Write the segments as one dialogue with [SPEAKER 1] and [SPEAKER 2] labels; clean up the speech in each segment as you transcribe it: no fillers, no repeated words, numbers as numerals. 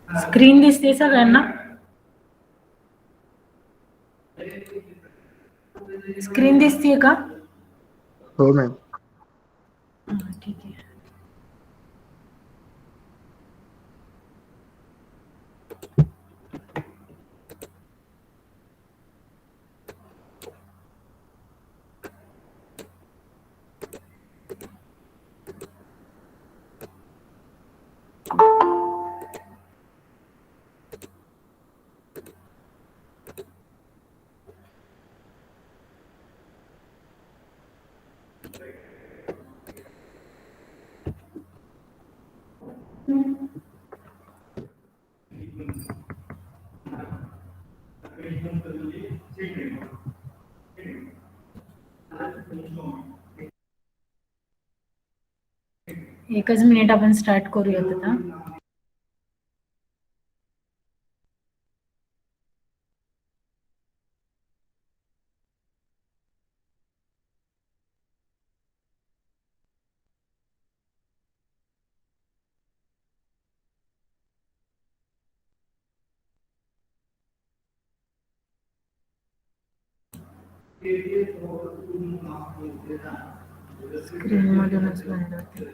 [SPEAKER 1] Screen दिसते सगळ्यांना? Screen दिसतीये का?
[SPEAKER 2] हो मॅम.
[SPEAKER 1] ठीक आहे. एकच मिनिट, आपण स्टार्ट करूयात आता. स्क्रीन मधूनच बंद होते.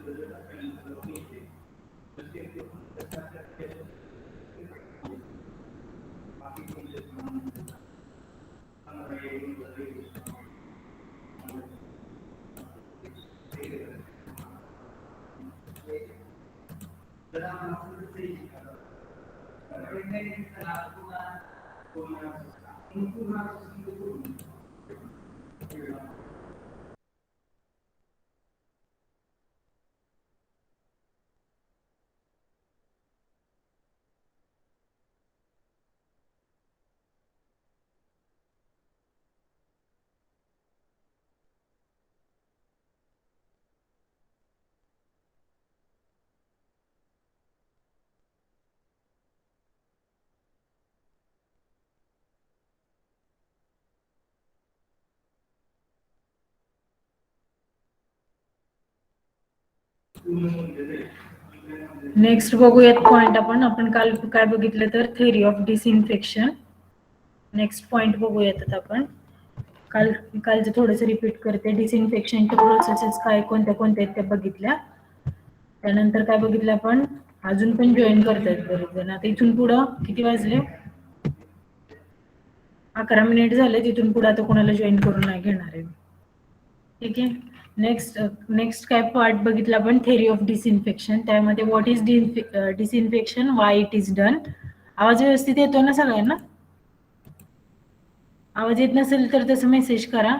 [SPEAKER 1] नेक्स्ट बघूयात पॉइंट. आपण काल काय बघितलं तर theory of disinfection. Next point बघूयात आता आपण. कालचं थोडंसं रिपीट करते. डिसइन्फेक्शनच्या प्रोसेसेस काय कोणत्या कोणत्या आहेत त्या बघितल्या. त्यानंतर काय बघितलं आपण, अजून पण जॉईन करतायत बरेच जण. आता इथून पुढं किती वाजले? 11 मिनिट झाले. तिथून पुढे आता कोणाला जॉईन करून नाही घेणार आहे. ठीक आहे. नेक्स्ट काय पार्ट बघितला आपण, थेअरी ऑफ डिसइन्फेक्शन. त्यामध्ये what is disinfection, why it is done. आवाज व्यवस्थित येतो ना सगळ्यांना? आवाज येत नसेल तर तसं मेसेज करा.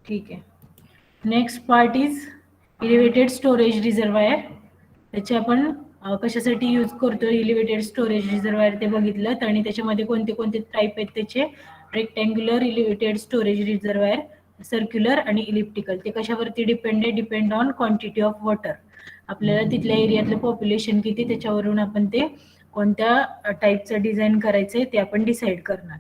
[SPEAKER 1] ठीक आहे. Next part is elevated storage reservoir. त्याचे आपण कशासाठी यूज करतो एलिव्हेटेड स्टोरेज रिझर्वायर ते बघितलं. आणि त्याच्यामध्ये कोणते कोणते टाईप आहेत त्याचे, rectangular elevated storage reservoir, circular आणि इलिप्टिकल. ते कशावरती depend on quantity of water. आपल्याला तिथल्या एरियातलं पॉप्युलेशन किती, त्याच्यावरून आपण ते कोणत्या टाईपचं डिझाईन करायचंय ते आपण डिसाईड करणार.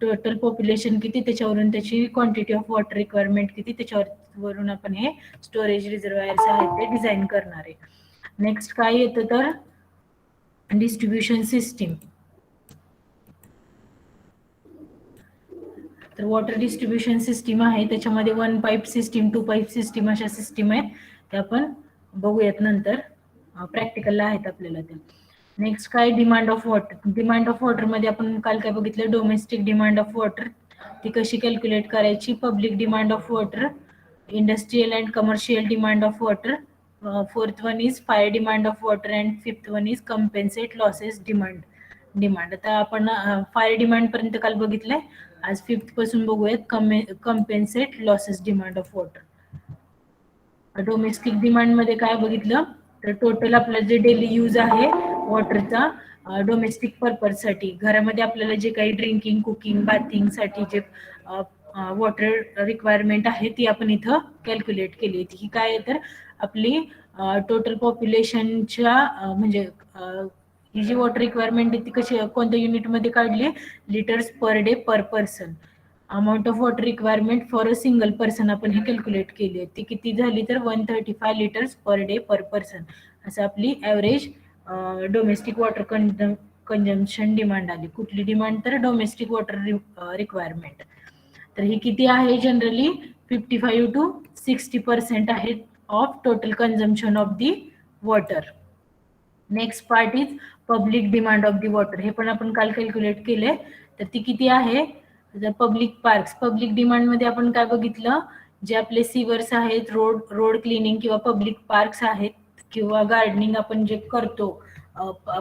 [SPEAKER 1] टोटल पॉप्युलेशन किती, त्याच्यावरून त्याची क्वांटिटी ऑफ वॉटर रिक्वायरमेंट किती, त्याच्यावरून आपण हे स्टोरेज रिझर्वायर्स आहेत ते डिझाईन करणार आहे. नेक्स्ट काय येतं तर डिस्ट्रीब्युशन सिस्टीम. तर वॉटर डिस्ट्रीब्युशन सिस्टीम आहे, त्याच्यामध्ये 1 पाईप सिस्टीम, 2 पाईप सिस्टीम अशा सिस्टीम आहेत. त्या आपण बघूयात नंतर, प्रॅक्टिकलला आहेत आपल्याला त्या. नेक्स्ट काय, demand of water. Demand of water मध्ये आपण काल काय बघितलं, डोमेस्टिक डिमांड ऑफ वॉटर ती कशी कॅल्क्युलेट करायची, public demand of water, industrial and commercial demand of water, fourth one is fire demand of water, and fifth one is compensate losses demand. आता आपण फायर डिमांड पर्यंत काल बघितलंय. आज fifth पासून बघूयात compensate losses demand of water. Domestic demand मध्ये काय बघितलं तर टोटल आपलं जे डेली यूज आहे वॉटरचा डोमेस्टिक पर्पज साठी, घरामध्ये आपल्याला जे काही ड्रिंकिंग, कुकिंग, बाथिंग साठी जे वॉटर रिक्वायरमेंट आहे ती आपण इथं कॅल्क्युलेट केली. ही काय तर आपली टोटल पॉप्युलेशनच्या म्हणजे ही जी वॉटर रिक्वायरमेंट आहे ती कशी कोणत्या युनिटमध्ये काढली, litres per day per person. Amount of water requirement for a single person आपण हे कॅल्क्युलेट केली आहे. ती किती झाली तर 135 litres per day per person असं आपली average domestic water consumption demand आली. कुठली डिमांड तर डोमेस्टिक वॉटर रिक्वायरमेंट. तर ही किती आहे जनरली 55 to 60% आहे of total consumption of the water. Next part is public demand of the water. हे पण आपण काल कॅल्क्युलेट केले. तर ती किती आहे जर पब्लिक डिमांड मध्ये आपण काय बघितलं, जे आपले सिवर्स आहेत, रोड क्लिनिंग किंवा पब्लिक पार्क्स आहेत किंवा गार्डनिंग आपण जे करतो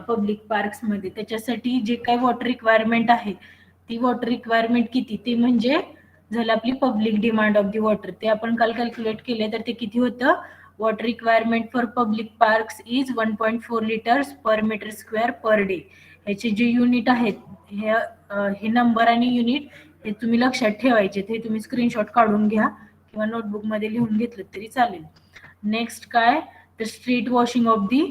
[SPEAKER 1] पब्लिक पार्क्स मध्ये, त्याच्यासाठी जे काय वॉटर रिक्वायरमेंट आहे ती वॉटर रिक्वायरमेंट किती, ते म्हणजे झालं आपली public demand of the water. ते आपण काल कॅल्क्युलेट केले. तर ते किती होतं, water requirement for public parks is 1.4 litres per metre square per day. ह्याचे जे युनिट आहेत हे नंबर आणि युनिट हे तुम्ही लक्षात ठेवायचे. हे तुम्ही स्क्रीनशॉट काढून घ्या किंवा नोटबुक मध्ये लिहून घेतलं तरी चालेल. नेक्स्ट काय तर street washing of the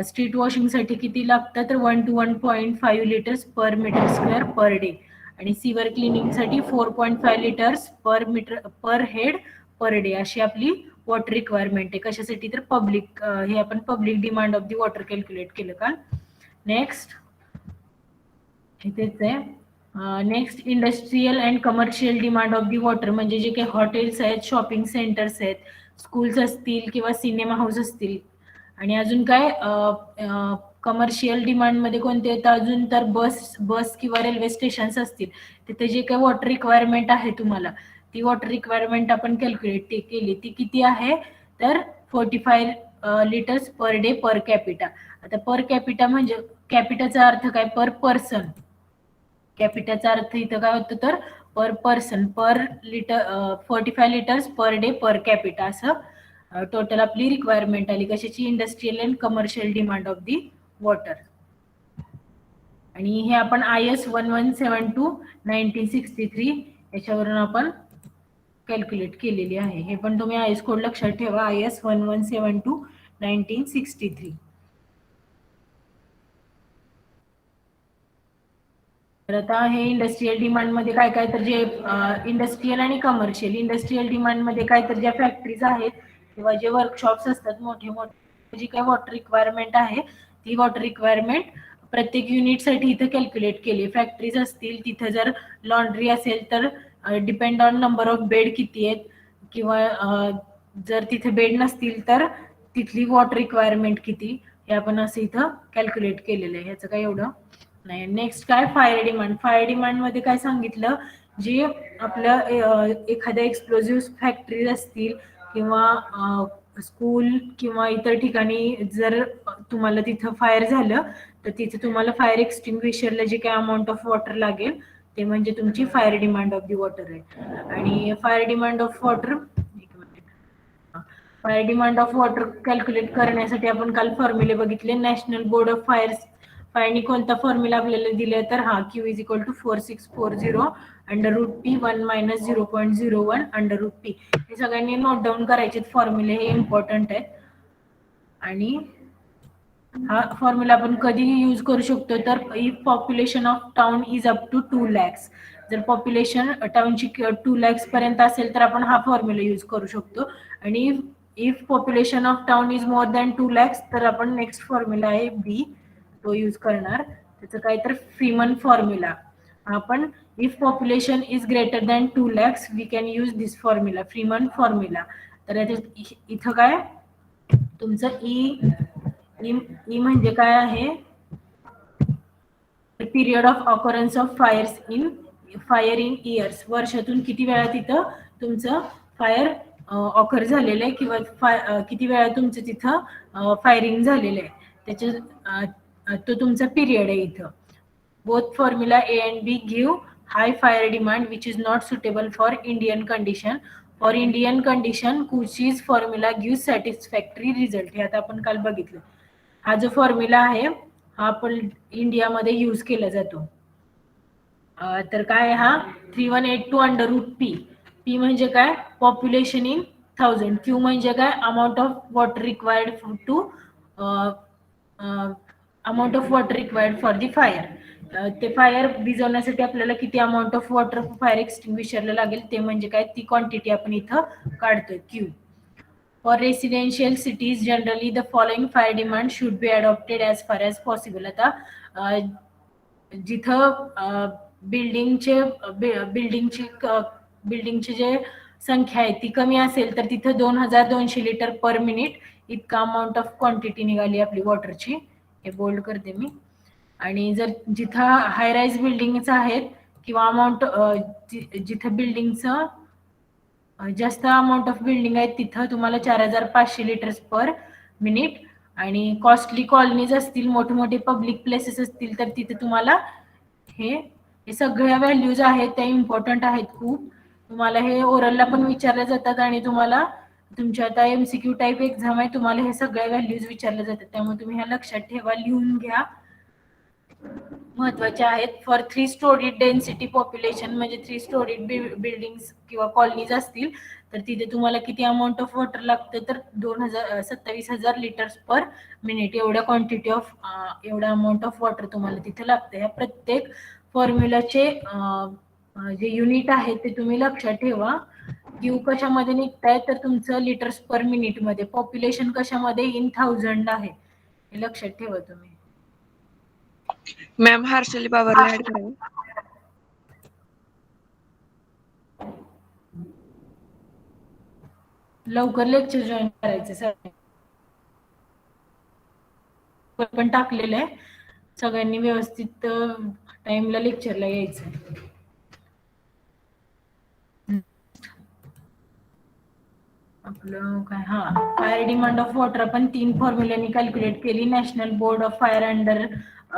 [SPEAKER 1] street washing साठी किती लागतं तर 1 to 1.5 litres per metre square per day. आणि सिवर क्लिनिंग साठी 4.5 litres per head per day अशी आपली वॉटर रिक्वायरमेंट आहे. कशासाठी तर पब्लिक, हे आपण public demand of the water calculate केलं का. नेक्स्ट इथेच आहे. Next industrial and commercial demand of the water म्हणजे जे काही हॉटेल्स आहेत, शॉपिंग सेंटर्स आहेत, स्कूल्स असतील किंवा सिनेमा हाऊस असतील. आणि अजून काय कमर्शियल डिमांड मध्ये कोणते येतात अजून तर बस किंवा रेल्वे स्टेशन्स असतील, तिथे जे काही वॉटर रिक्वायरमेंट आहे तुम्हाला ती वॉटर रिक्वायरमेंट आपण कॅल्क्युलेट केली. ती किती आहे तर 45 litres per day per capita. आता पर कॅपिटा म्हणजे कॅपिटाचा अर्थ काय पर पर्सन. कॅपिटाचा अर्थ इथं काय होतं तर per person per litre 45 litres per day per capita असं टोटल आपली रिक्वायरमेंट आली. कशाची industrial and commercial demand of the water. आणि हे आपण IS 1172/1963 याच्यावरून आपण कॅल्क्युलेट केलेली आहे. हे पण तुम्ही IS कोड लक्षात ठेवा, IS 1172/1963. तर आता हे इंडस्ट्रियल डिमांड मध्ये काय काय तर जे इंडस्ट्रियल आणि इंडस्ट्रियल डिमांड मध्ये काय तर ज्या फॅक्टरीज आहेत किंवा जे वर्कशॉप्स असतात मोठे मोठे, जी काय वॉटर रिक्वायरमेंट आहे ती वॉटर रिक्वायरमेंट प्रत्येक युनिटसाठी इथं कॅल्क्युलेट केली. फॅक्टरीज असतील तिथं जर लॉन्ड्री असेल तर depend on number of bed किती आहेत, किंवा जर तिथे बेड नसतील तर तिथली वॉटर रिक्वायरमेंट किती, हे आपण असं इथं कॅल्क्युलेट केलेलं आहे. ह्याचं काय एवढं नाही. नेक्स्ट काय फायर डिमांड मध्ये काय सांगितलं, जे आपलं एखाद्या एक्सप्लोजिव्ह फॅक्टरी असतील किंवा स्कूल किंवा इतर ठिकाणी जर तुम्हाला तिथं फायर झालं तर तिथे तुम्हाला फायर एक्सटिंग्विशरला जे काय अमाऊंट ऑफ वॉटर लागेल ते म्हणजे तुमची fire demand of the water आहे. आणि fire demand of water calculate करण्यासाठी आपण काल फॉर्म्युले बघितले. नॅशनल बोर्ड ऑफ फायरनी कोणता फॉर्म्युला आपल्याला दिलाय तर हा Q = 4640 √P 1 - 0.01 √P. हे सगळ्यांनी नोट डाऊन करायचे फॉर्म्युले, हे इम्पॉर्टंट आहेत. आणि हा फॉर्म्युला आपण कधीही यूज करू शकतो तर if population of town is up to 2 lakhs, जर पॉप्युलेशन टाउनची 2 lakhs पर्यंत असेल तर आपण हा फॉर्म्युला यूज करू शकतो. आणि if population of town is more than 2 lakhs तर आपण नेक्स्ट फॉर्म्युला आहे B तो यूज करणार. त्याचं काय तर फ्रीमन फॉर्म्युला. आपण if population is greater than 2 lakhs we can use this formula, Freeman formula. तर इथं काय तुमचं ई म्हणजे काय आहे period of occurrence of fire in years. वर्षातून किती वेळा तिथं तुमचं फायर ऑकर झालेलं आहे किंवा किती वेळा तुमचं तिथं फायरिंग झालेलं आहे त्याच्या तो तुमचा पिरियड आहे इथं. Both formula A and B give high fire demand which is not suitable for Indian condition. For Indian condition कुचीज फॉर्म्युला गिव्ह सॅटिस्फॅक्टरी रिझल्ट. हे आता आपण काल बघितलं. हा जो फॉर्म्युला आहे हा आपण इंडियामध्ये यूज केला जातो. तर काय हा 3182 √P. P म्हणजे काय पॉप्युलेशन इन 1000. Q म्हणजे काय amount of water required to amount of water required for the fire. ते फायर विझवण्यासाठी आपल्याला किती अमाऊंट ऑफ वॉटर फायर एक्सटिंग्विशरला लागेल ते म्हणजे काय, ती क्वांटिटी आपण इथं काढतोय Q. For residential cities generally the following fire demand should be adopted as far as possible. आता जिथं बिल्डिंगची जे संख्या आहे ती कमी असेल तर तिथं 2200 लिटर पर मिनिट इतका अमाऊंट ऑफ क्वांटिटी निघाली आपली वॉटरची. हे बोल्ड करते मी. आणि जर जिथं हाय राईज बिल्डिंगच आहेत किंवा अमाऊंट जिथं बिल्डिंगचं जास्त अमाऊंट ऑफ बिल्डिंग आहेत तिथं तुम्हाला 4500 लिटर्स पर मिनिट. आणि कॉस्टली कॉलनीज असतील, मोठे पब्लिक प्लेसेस असतील तर तिथे तुम्हाला हे सगळ्या व्हॅल्यूज आहेत त्या इम्पॉर्टंट आहेत खूप. तुम्हाला हे ओरलला पण विचारल्या जातात आणि तुम्हाला तुमच्या आता MCQ टाईप एक्झाम आहे, तुम्हाला हे सगळ्या व्हॅल्यूज विचारल्या जातात. त्यामुळे तुम्ही ह्या लक्षात ठेवा, लिहून घ्या, महत्वाचे आहेत. फॉर 3 स्टोरीड डेन्सिटी पॉप्युलेशन म्हणजे 3 स्टोरीड बिल्डिंग्स किंवा कॉलनीज असतील तर तिथे तुम्हाला किती अमाऊंट ऑफ वॉटर लागतं तर 27,000 लिटर्स पर मिनिट एवढ्या क्वांटिटी ऑफ एवढा अमाऊंट ऑफ वॉटर तुम्हाला तिथे लागतं. ह्या प्रत्येक फॉर्म्युलाचे जे युनिट आहे ते तुम्ही लक्षात ठेवा. क्यू कशामध्ये निघताय तर तुमचं लिटर्स पर मिनिट मध्ये, पॉप्युलेशन कशामध्ये इन 1000 आहे, हे लक्षात ठेवा तुम्ही.
[SPEAKER 3] मॅम हर्षली पवारला ऍड करावं.
[SPEAKER 1] लवकर लेक्चर जॉईन करायचे सर, पण टाकलेलं आहे, सगळ्यांनी व्यवस्थित टाइमला लेक्चरला यायचं. आपलं काय, हा फायर डिमांड ऑफ वॉटर आपण 3 फॉर्म्युलांनी कॅल्क्युलेट केली. National board of fire under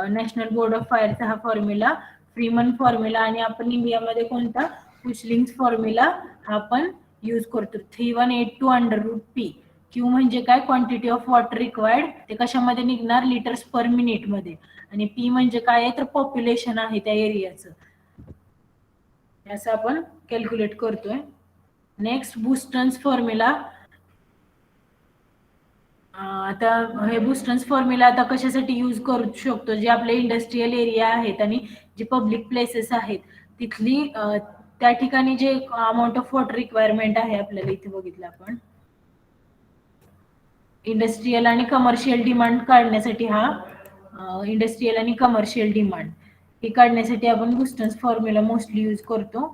[SPEAKER 1] national board of फायरचा हा फॉर्म्युला, फ्रीमन फॉर्म्युला, आणि आपण इंडियामध्ये कोणता कुशलिंग्स फॉर्म्युला हा आपण यूज करतो. 3182 √P. क्यू म्हणजे काय, क्वांटिटी ऑफ वॉटर रिक्वायर्ड, ते कशामध्ये निघणार लिटर्स पर मिनिट मध्ये. आणि पी म्हणजे काय आहे तर पॉप्युलेशन आहे त्या एरियाचं, असं आपण कॅल्क्युलेट करतोय. Next Buston's formula. आता हे बुस्टन्स फॉर्म्युला आता कशासाठी यूज करू शकतो, जे आपले इंडस्ट्रियल एरिया आहेत आणि जे पब्लिक प्लेसेस आहेत तिथली त्या ठिकाणी जे अमाऊंट ऑफ वॉटर रिक्वायरमेंट आहे आपल्याला इथे बघितलं आपण, इंडस्ट्रियल आणि कमर्शियल डिमांड काढण्यासाठी, हा इंडस्ट्रियल आणि कमर्शियल डिमांड हे काढण्यासाठी आपण बुस्टन्स फॉर्म्युला मोस्टली यूज करतो.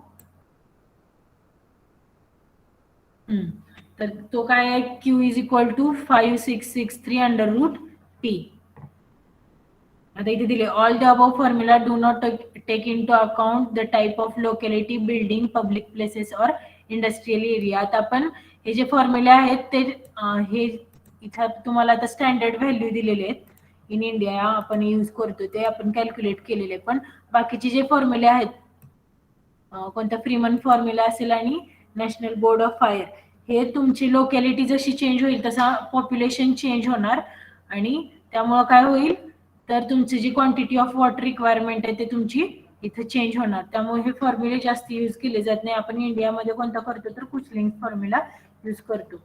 [SPEAKER 1] तर तो काय आहे, Q is equal to 5663 √P. आता इथे दिले, all the above formula do not take into account the type of locality, building, public places और इंडस्ट्रियल एरिया. आता आपण हे जे फॉर्म्युले आहेत ते हे इथं तुम्हाला आता स्टँडर्ड व्हॅल्यू दिलेले आहेत इन इंडिया आपण यूज करतो ते आपण कॅल्क्युलेट केलेले. पण बाकीचे जे फॉर्म्युले आहेत, कोणता फ्रीमन फॉर्म्युला असेल आणि नॅशनल बोर्ड ऑफ फायर, हे तुमची लोकॅलिटी जशी चेंज होईल तसा पॉप्युलेशन चेंज होणार आणि त्यामुळं काय होईल तर तुमची जी क्वांटिटी ऑफ वॉटर रिक्वायरमेंट आहे ते तुमची इथे चेंज होणार. त्यामुळे हे फॉर्म्युले जास्त यूज केले जात नाही. आपण इंडियामध्ये कोणता करतो तर कुचलिंग फॉर्म्युला यूज करतो.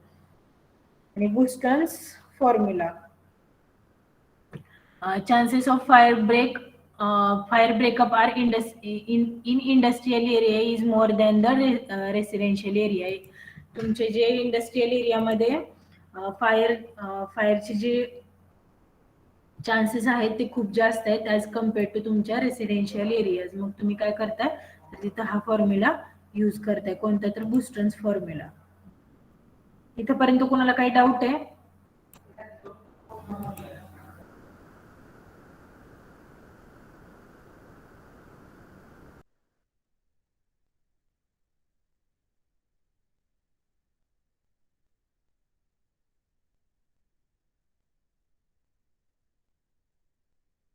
[SPEAKER 1] आणि Buston's formula, chances of fire breakup are in industrial area is more than the residential area. तुमचे जे इंडस्ट्रियल एरियामध्ये फायरचे जे चान्सेस आहेत ते खूप जास्त आहेत ॲज कम्पेअर्ड टू तुमच्या रेसिडेन्शियल एरियाज. मग तुम्ही काय करताय तर तिथं हा फॉर्म्युला यूज करताय, कोणता तर बुस्टन्स फॉर्म्युला. इथंपर्यंत कोणाला काही डाऊट आहे?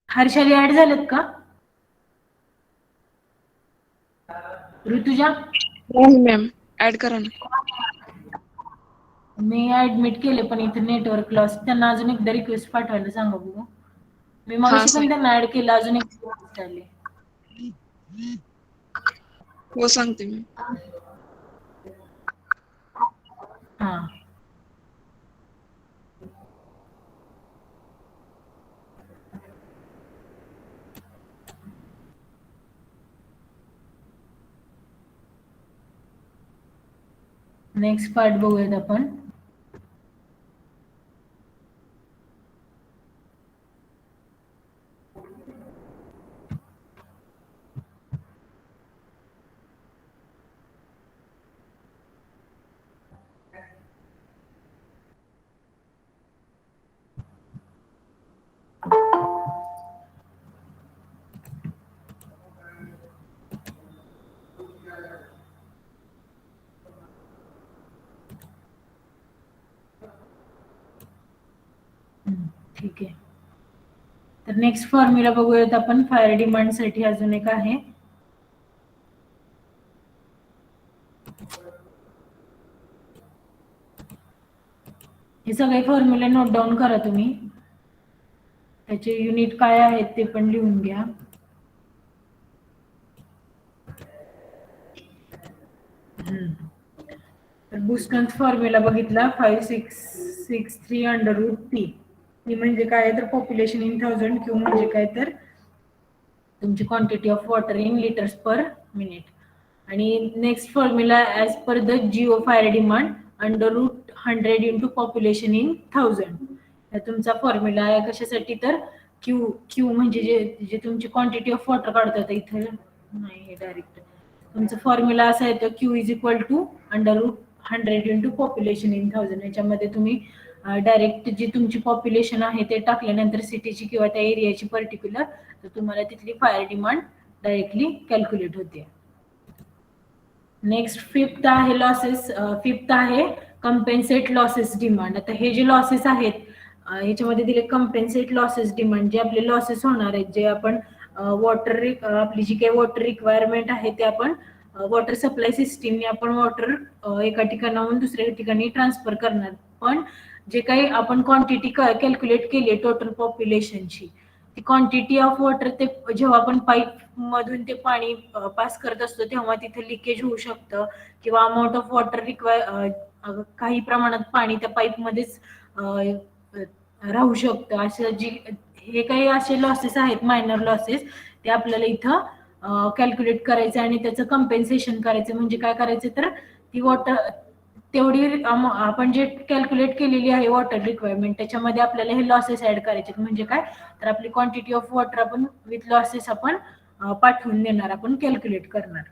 [SPEAKER 1] हर्षाली ऍड झालेत का? ऋतुजा
[SPEAKER 3] मॅम ऍड करा ना.
[SPEAKER 1] मी ऍडमिट केले पण इथे नेटवर्क लॉस, त्यांना अजून एकदा रिक्वेस्ट पाठवायला सांगा बघू. मी
[SPEAKER 3] हा
[SPEAKER 1] मगाशी पण त्यांना ऍड केलं, अजून एक रिक्वेस्ट आली.
[SPEAKER 3] हो सांगते मी.
[SPEAKER 1] हा नेक्स्ट पार्ट बघूयात आपण. ठीक आहे. तर नेक्स्ट फॉर्म्युला बघूयात आपण फायर डिमांड साठी. अजून एक आहे. हे सगळे फॉर्म्युले नोट डाऊन करा तुम्ही. त्याचे युनिट काय आहेत ते पण लिहून घ्या. तर बुस्टन्स फॉर्म्युला बघितला 5663 अंडर रूट टी. टी म्हणजे काय तर पॉप्युलेशन इन 1000, क्यू म्हणजे काय तर तुमची quantity of water in litres per minute. आणि next formula as per the geo fire demand under root 100 into population in 1000. तुमचा फॉर्म्युला आहे कशासाठी तर क्यू म्हणजे जे तुमची क्वांटिटी ऑफ वॉटर काढतात इथे नाही डायरेक्ट. तुमचा फॉर्म्युला असा येतो Q is equal to under root 100 into population in 1000. याच्यामध्ये तुम्ही डायरेक्ट जी तुमची पॉप्युलेशन आहे ते टाकल्यानंतर सिटीची किंवा त्या एरियाची पर्टिक्युलर, तर तुम्हाला तिथली फायर डिमांड डायरेक्टली कॅल्क्युलेट होते. नेक्स्ट फिफ्थ आहे लॉसेस. फिफ्थ आहे कम्पेन्सेट लॉसेस डिमांड. आता हे जे लॉसेस आहेत ह्याच्यामध्ये दिले कम्पेन्सेट लॉसेस डिमांड. जे आपले लॉसेस होणार आहेत, जे आपण वॉटर आपली जी काही वॉटर रिक्वायरमेंट आहे ते आपण वॉटर सप्लाय सिस्टीमने आपण वॉटर एका ठिकाणाहून दुसऱ्या ठिकाणी ट्रान्सफर करणार. पण जे काही आपण क्वांटिटी कॅल्क्युलेट केली टोटल पॉप्युलेशनची, ती क्वांटिटी ऑफ वॉटर ते जेव्हा आपण पाईप मधून ते पाणी पास करत असतो तेव्हा तिथे लिकेज होऊ शकतं किंवा अमाऊंट ऑफ वॉटर काही प्रमाणात पाणी त्या पाईप मध्येच राहू शकतं. असं जी हे काही असे लॉसेस आहेत मायनर लॉसेस, ते आपल्याला इथं कॅल्क्युलेट करायचे आणि त्याचं कम्पेन्सेशन करायचं. म्हणजे काय करायचं तर ती वॉटर तेवढी आपण जे कॅल्क्युलेट केलेली आहे वॉटर रिक्वायरमेंट त्याच्यामध्ये आपल्याला हे लॉसेस ऍड करायचे. म्हणजे काय तर आपली क्वांटिटी ऑफ वॉटर आपण विथ लॉसेस आपण पाठवून देणार, आपण कॅल्क्युलेट करणार.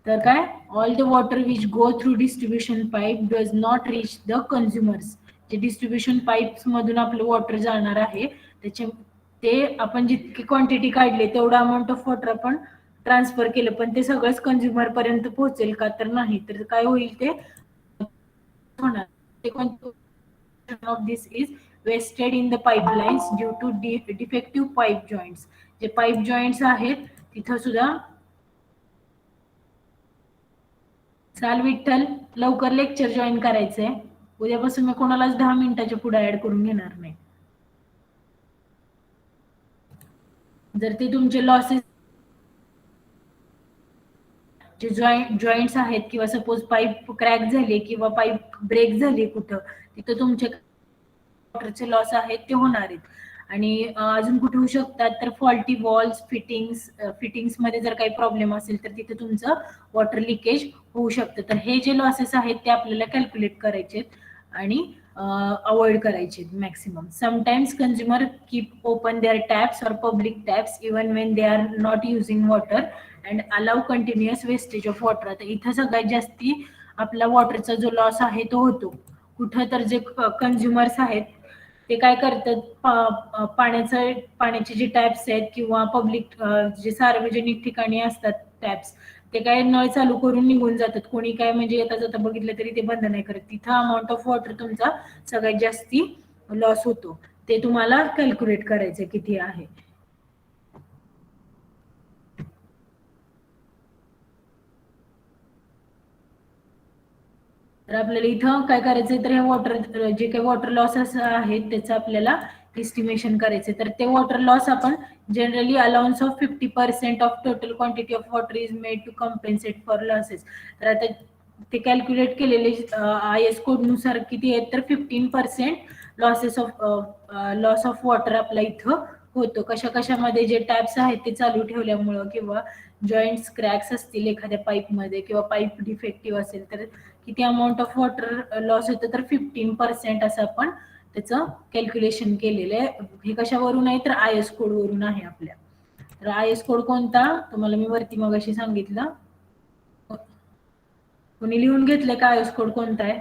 [SPEAKER 1] तर काय all the water which go through distribution pipe does not reach the consumers. जे डिस्ट्रीब्युशन पाईप्स मधून आपलं वॉटर जाणार आहे त्याचे ते आपण जितकी क्वांटिटी काढली तेवढं अमाऊंट ऑफ वॉटर आपण ट्रान्सफर केलं, पण ते सगळंच कन्झ्युमर पर्यंत पोहोचेल का तर नाही. तर काय होईल ते होणार. Of this is wasted in the pipelines due to defective pipe joints. जे पाईप जॉईंट्स आहेत तिथं सुद्धा. चाल विठ्ठल, लवकर लेक्चर जॉईन करायचंय. उद्यापासून मी कोणालाच 10 मिनिटाच्या पुढे ऍड करून घेणार नाही. जर ते तुमचे लॉसेस जे जॉईंट्स आहेत किंवा सपोज पाईप क्रॅक झाले किंवा पाईप ब्रेक झाली कुठं, तिथं तुमचे वॉटरचे लॉस आहेत ते होणार आहेत. आणि अजून कुठे होऊ शकतात तर फॉल्टी वॉल्स, फिटिंग्स मध्ये जर काही प्रॉब्लेम असेल तर तिथे तुमचं वॉटर लिकेज होऊ शकतं. तर हे जे लॉसेस आहेत ते आपल्याला कॅल्क्युलेट करायचे आणि अवॉइड करायचे maximum. Sometimes consumer keep open their taps और public taps even when they are not using water and allow continuous wastage of water. आता इथं सगळ्यात जास्ती आपला वॉटरचा जो लॉस आहे तो होतो कुठं तर जे कंझ्युमर्स आहेत ते काय करतात पाण्याचे जे टॅप्स आहेत किंवा पब्लिक जे सार्वजनिक ठिकाणी असतात टॅप्स, ते काय नळ चालू करून निघून जातात. कोणी काय म्हणजे येता जाता बघितलं तरी ते बंद नाही करत. तिथं अमाऊंट ऑफ वॉटर तुमचा सगळ्यात जास्ती लॉस होतो. ते तुम्हाला कॅल्क्युलेट करायचं किती आहे. तर आपल्याला इथं काय करायचंय तर हे वॉटर जे काही वॉटर लॉसेस आहेत त्याचं आपल्याला एस्टिमेशन करायचे. तर ते वॉटर लॉस आपण generally allowance of 50% of total quantity of water is made to compensate for losses. तर आता ते कॅल्क्युलेट केलेले IS कोड नुसार किती आहेत तर 15% लॉस ऑफ वॉटर आपला इथं होतो. कशा कशामध्ये जे टॅप्स आहेत ते चालू ठेवल्यामुळं किंवा जॉईंट्स क्रॅक्स असतील एखाद्या पाईपमध्ये किंवा पाईप डिफेक्टिव्ह असेल तर किती अमाऊंट ऑफ वॉटर लॉस होतं, तर 15% असं आपण त्याचं कॅल्क्युलेशन केलेलं आहे. हे कशावरून आहे, तर आय एस कोडवरून आहे आपल्या. तर आय एस कोड कोणता तुम्हाला मी वरती मगाशी सांगितलं. कोणी लिहून घेतलंय का आय एस कोड कोणता आहे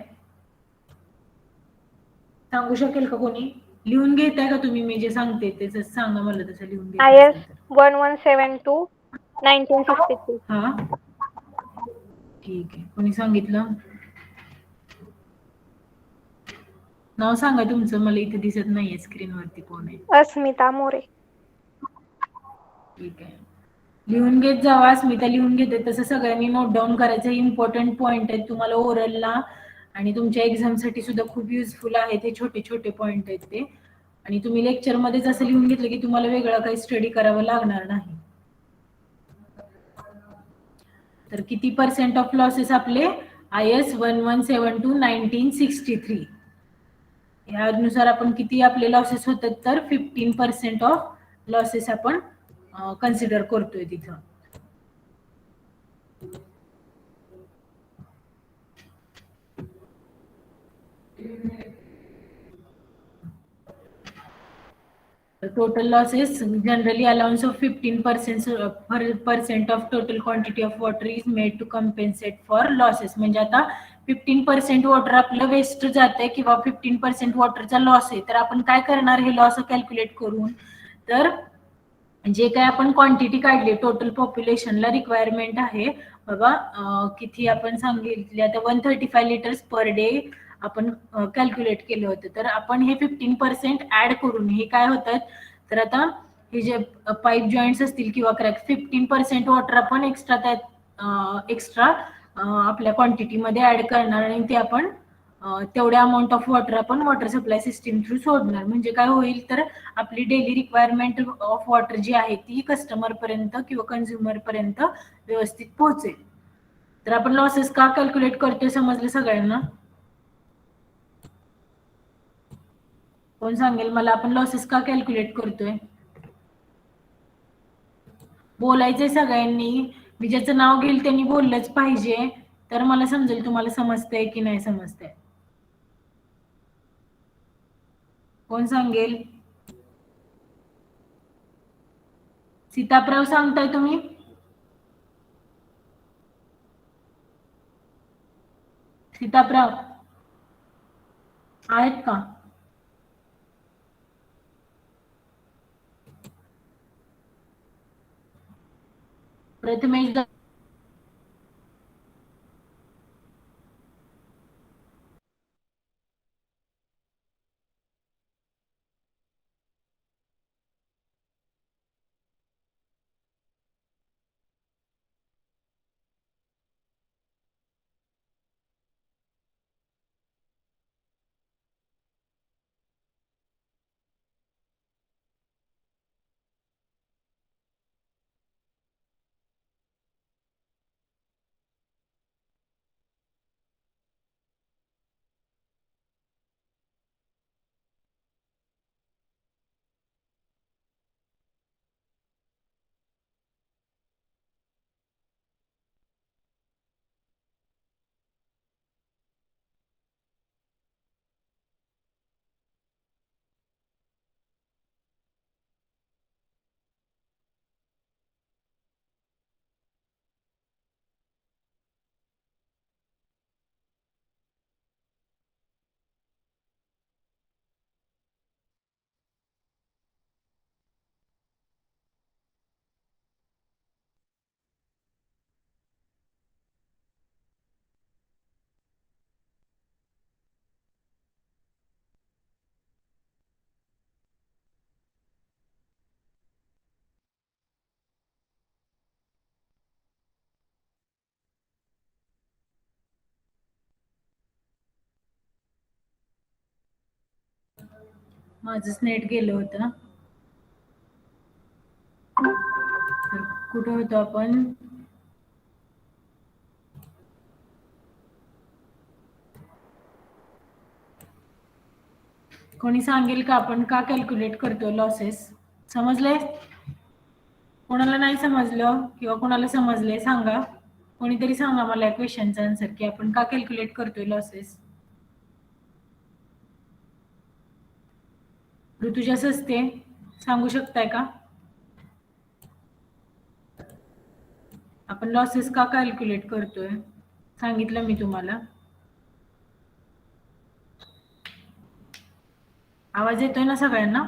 [SPEAKER 1] सांगू शकेल का कोणी? लिहून घेताय का तुम्ही? मी जे सांगते तेच सांगा मला, तसं लिहून घेत
[SPEAKER 4] IS
[SPEAKER 1] असेल तर.
[SPEAKER 4] 1172 1963.
[SPEAKER 1] हा ठीक आहे. कोणी सांगितलं? नाव सांगा तुमचं, मला इथे दिसत नाहीये स्क्रीनवरती कोण आहे.
[SPEAKER 4] अस्मिता मोरे.
[SPEAKER 1] ठीक आहे, लिहून घेत जावा. अस्मिता लिहून घेते. तसं सगळ्यांनी नोट डाऊन करायचं. इम्पॉर्टंट पॉइंट आहेत तुम्हाला ओरलला आणि तुमच्या एक्झामसाठी सुद्धा खूप युजफुल आहेत. हे छोटे छोटे पॉइंट आहेत ते, आणि तुम्ही लेक्चरमध्ये जसं लिहून घेतलं की तुम्हाला वेगळं काही स्टडी करावं लागणार नाही. तर किती पर्सेंट ऑफ लॉसेस आपले IS 1172 1963 यानुसार आपण किती आपले लॉसेस होतात, तर 15% ऑफ लॉसेस आपण कन्सिडर करतोय तिथं. Total losses generally allowance of 15% of total quantity of water is made to compensate for losses. म्हणजे आता 15% वॉटर आपलं वेस्ट जाते किंवा 15% वॉटरचा लॉस आहे, तर आपण काय करणार हे लॉस कॅल्क्युलेट करून, तर जे काय आपण क्वांटिटी काढली टोटल पॉप्युलेशनला रिक्वायरमेंट आहे बाबा किती आपण सांगितले आता 135 लिटर्स पर डे आपण कॅल्क्युलेट केलं होतं. तर आपण हे 15% ऍड करून हे काय होतात, तर आता हे जे पाईप जॉईंट्स असतील किंवा क्रॅक 15% वॉटर आपण एक्स्ट्रा त्यात एक्स्ट्रा आपल्या क्वांटिटीमध्ये ऍड करणार आणि ते आपण तेवढ्या अमाऊंट ऑफ वॉटर आपण वॉटर सप्लाय सिस्टीम थ्रू सोडणार. म्हणजे काय होईल, तर आपली डेली रिक्वायरमेंट ऑफ वॉटर जी आहे ती कस्टमर पर्यंत किंवा कन्झ्युमर पर्यंत व्यवस्थित पोहोचेल. तर आपण लॉसेस का कॅल्क्युलेट करतोय समजलं सगळ्यांना? कोण सांगेल मला आपण लॉसेस का कॅल्क्युलेट करतोय? बोलायचंय सगळ्यांनी. मी ज्याचं नाव घेईल त्यांनी बोललंच पाहिजे, तर मला समजेल तुम्हाला समजतंय की नाही समजतंय. कोण सांगेल? सीताप्रव सांगताय तुम्ही? सीताप्रव आहेत का? प्रथमेश माझंच नेट गेलं होतं. कुठं होतो आपण? कोणी सांगेल का आपण का कॅल्क्युलेट करतो लॉसेस? समजले? कोणाला नाही समजलं किंवा कोणाला समजले सांगा. कोणीतरी सांगा मला या क्वेश्चनचा आन्सर की आपण का कॅल्क्युलेट करतोय लॉसेस. ऋतुजा सस्ते सांगू शकताय का? आपण लॉसेस का कॅल्क्युलेट करतोय सांगितलं मी तुम्हाला. आवाज येतोय ना सगळ्यांना?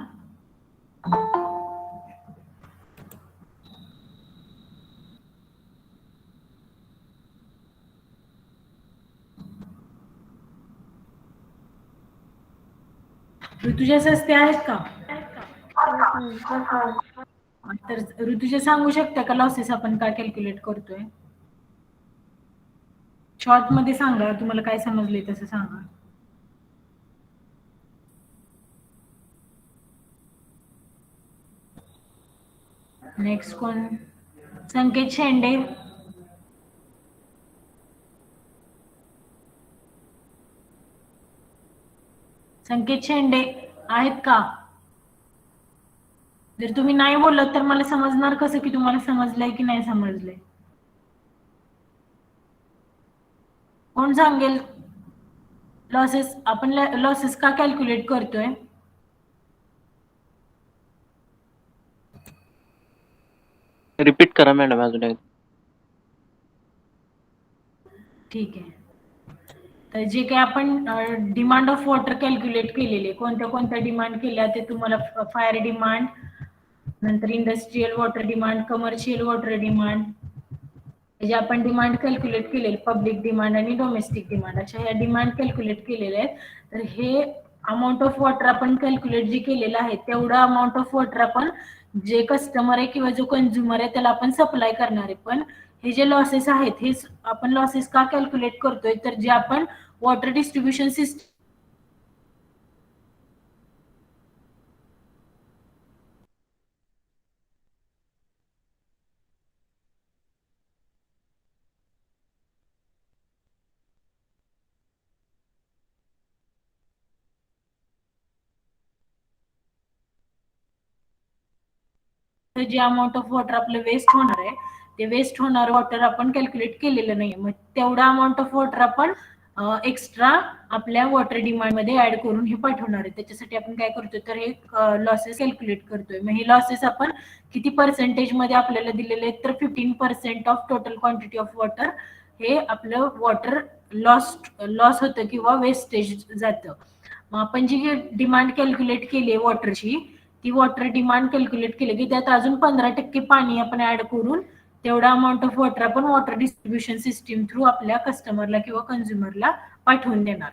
[SPEAKER 1] ऋतुजा सस्ते आहेत का? तर ऋतुजा सांगू शकता का लॉसेस आपण काय कॅल्क्युलेट करतोय? शॉर्ट मध्ये सांगा, तुम्हाला काय समजले तसं सांगा. नेक्स्ट कोण? संकेत शेंडे. संकेत शेंडे आहेत का? जर तुम्ही नाही बोलत तर मला समजणार कसं की तुम्हाला समजलंय की नाही समजलंय? कोण सांगेल लॉसेस आपण लॉसेस का कॅल्क्युलेट करतोय?
[SPEAKER 5] रिपीट करा मॅडम अजून एकदा.
[SPEAKER 1] ठीक आहे. तर जे काही आपण डिमांड ऑफ वॉटर कॅल्क्युलेट केलेले, कोणत्या कोणत्या डिमांड केल्या ते तुम्हाला फायर डिमांड, नंतर industrial water demand, commercial water demand, जे आपण डिमांड कॅल्क्युलेट केलेले पब्लिक डिमांड आणि डोमेस्टिक डिमांड, अशा ह्या डिमांड कॅल्क्युलेट केलेल्या आहेत. तर हे अमाऊंट ऑफ वॉटर आपण कॅल्क्युलेट जे केलेलं आहे तेवढं अमाऊंट ऑफ वॉटर आपण जे कस्टमर आहे किंवा जो कंझ्युमर आहे त्याला आपण सप्लाय करणार आहे. पण हे जे लॉसेस आहेत हे आपण लॉसेस का कॅल्क्युलेट करतोय तर जे आपण वॉटर डिस्ट्रीब्युशन सिस्टम जे अमाऊंट ऑफ वॉटर आपलं वेस्ट होणार आहे ते वेस्ट होणार वॉटर आपण कॅल्क्युलेट केलेलं नाही. मग तेवढा अमाऊंट ऑफ वॉटर आपण एक्स्ट्रा आपल्या वॉटर डिमांड मध्ये ऍड करून हे पाठवणार आहे. त्याच्यासाठी आपण काय करतोय तर हे लॉसेस कॅल्क्युलेट करतोय. मग हे लॉसेस आपण किती पर्सेंटेज मध्ये आपल्याला दिलेले आहेत तर 15% of total quantity of water हे आपलं वॉटर लॉस होतं किंवा वेस्टेज जातं. मग आपण जी डिमांड कॅल्क्युलेट केली आहे वॉटरची ती वॉटर डिमांड कॅल्क्युलेट केली की त्यात अजून 15% पाणी आपण ऍड करून तेवढा अमाऊंट ऑफ वॉटर आपण वॉटर डिस्ट्रीब्युशन सिस्टीम थ्रू आपल्या कस्टमरला किंवा कंझ्युमरला पाठवून देणार.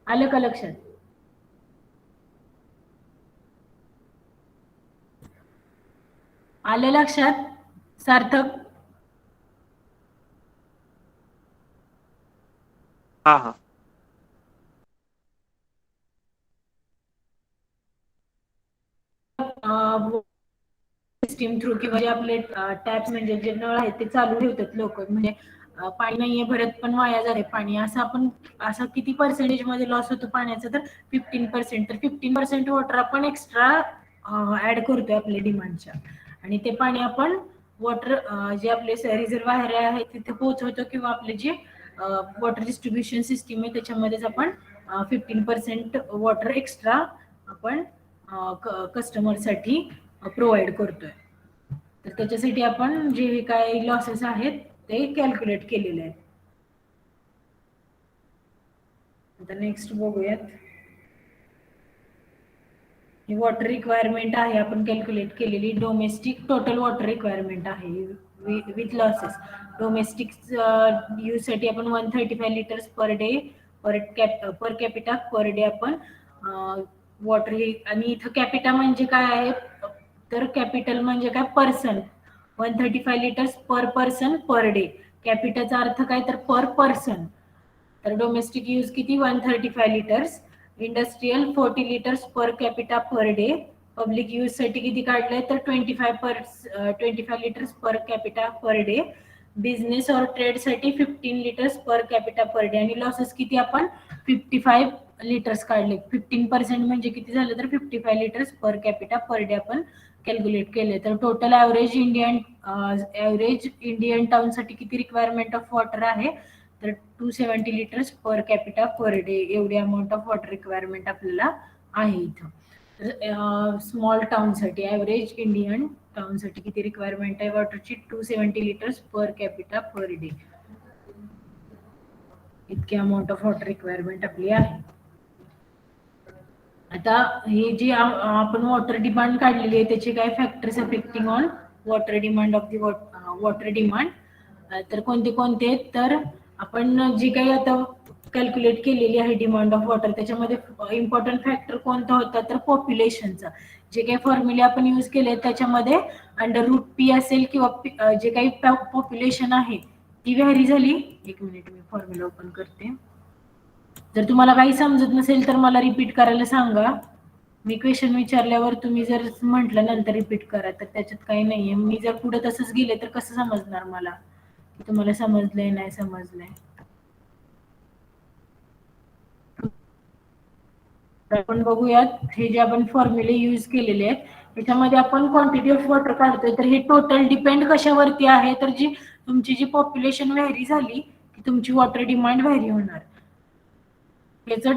[SPEAKER 1] आलं का लक्षात? आलं लक्षात सार्थक?
[SPEAKER 5] हा हा.
[SPEAKER 1] सिस्टीम थ्रू किंवा जे आपले टॅप म्हणजे जे नळ आहेत ते चालू ठेवतात लोक, म्हणजे पाणी नाहीये भरत पण वाया जाते पाणी, असं किती पर्सेंटेज मध्ये लॉस होतो पाण्याचा तर 15%. तर 15% वॉटर आपण एक्स्ट्रा ऍड करतोय आपल्या डिमांडच्या आणि ते पाणी आपण वॉटर जे आपले रिझर्वायर आहे तिथे पोहोचवतो किंवा आपले जे वॉटर डिस्ट्रीब्युशन सिस्टीम आहे त्याच्यामध्येच आपण 15% वॉटर एक्स्ट्रा आपण कस्टमरसाठी प्रोव्हाइड करतोय. तर त्याच्यासाठी आपण जे काही लॉसेस आहेत ते कॅल्क्युलेट केलेले आहेत. आता नेक्स्ट बघूयात. ही वॉटर रिक्वायरमेंट आहे आपण कॅल्क्युलेट केलेली, डोमेस्टिक टोटल वॉटर रिक्वायरमेंट आहे विथ लॉसेस. डोमेस्टिक यूज साठी आपण 135 litres per day per capita per day आपण वॉटर. आणि इथं कॅपिटा म्हणजे काय आहे तर कॅपिटल म्हणजे काय पर्सन. 135 लिटर्स पर पर्सन पर डे. कॅपिटाचा अर्थ काय तर पर पर्सन. तर डोमेस्टिक यूज किती 135 litres. Industrial 40 litres per capita per day. Public use साठी किती काढलंय तर 25 litres per capita per day. Business और ट्रेड साठी 15 लिटर्स पर कॅपिटा पर डे. आणि लॉसेस किती आपण 55 लिटर्स काढले. 15% म्हणजे किती झालं तर 55 litres per capita per day आपण कॅल्क्युलेट केले. तर टोटल ॲव्हरेज इंडियन टाउनसाठी किती रिक्वायरमेंट ऑफ वॉटर आहे तर 270 litres per capita per day एवढी अमाऊंट ऑफ वॉटर रिक्वायरमेंट आपल्याला आहे इथं. स्मॉल टाउनसाठी ॲव्हरेज इंडियन टाउनसाठी किती रिक्वायरमेंट आहे वॉटरची 270 litres per capita per day. इतकी अमाऊंट ऑफ वॉटर रिक्वायरमेंट आपली आहे. आता हे जी आपण वॉटर डिमांड काढलेली आहे त्याचे काय factors affecting on water demand of the water demand तर कोणते कोणते आहेत तर आपण जी काही आता कॅल्क्युलेट केलेली आहे डिमांड ऑफ वॉटर त्याच्यामध्ये इम्पॉर्टंट फॅक्टर कोणता होता तर पॉप्युलेशनचा. जे काही फॉर्म्युले आपण यूज केले त्याच्यामध्ये √P असेल किंवा जे काही पॉप्युलेशन आहे ती व्हॅरी झाली. एक मिनिट मी फॉर्म्युला ओपन करते. जर तुम्हाला काही समजत नसेल तर मला रिपीट करायला सांगा. मी क्वेश्चन विचारल्यावर तुम्ही जर म्हटलं नंतर रिपीट करा तर त्याच्यात काही नाहीये. मी जर पुढे तसंच गेले तर कसं समजणार मला की तुम्हाला समजलंय नाही समजलंय. आपण बघूयात हे जे आपण फॉर्म्युले यूज केलेले आहेत त्याच्यामध्ये आपण क्वांटिटी ऑफ वॉटर काढतोय तर हे टोटल डिपेंड कशावरती आहे तर जी तुमची जी पॉप्युलेशन व्हॅरी झाली की तुमची वॉटर डिमांड व्हॅरी होणार. याचं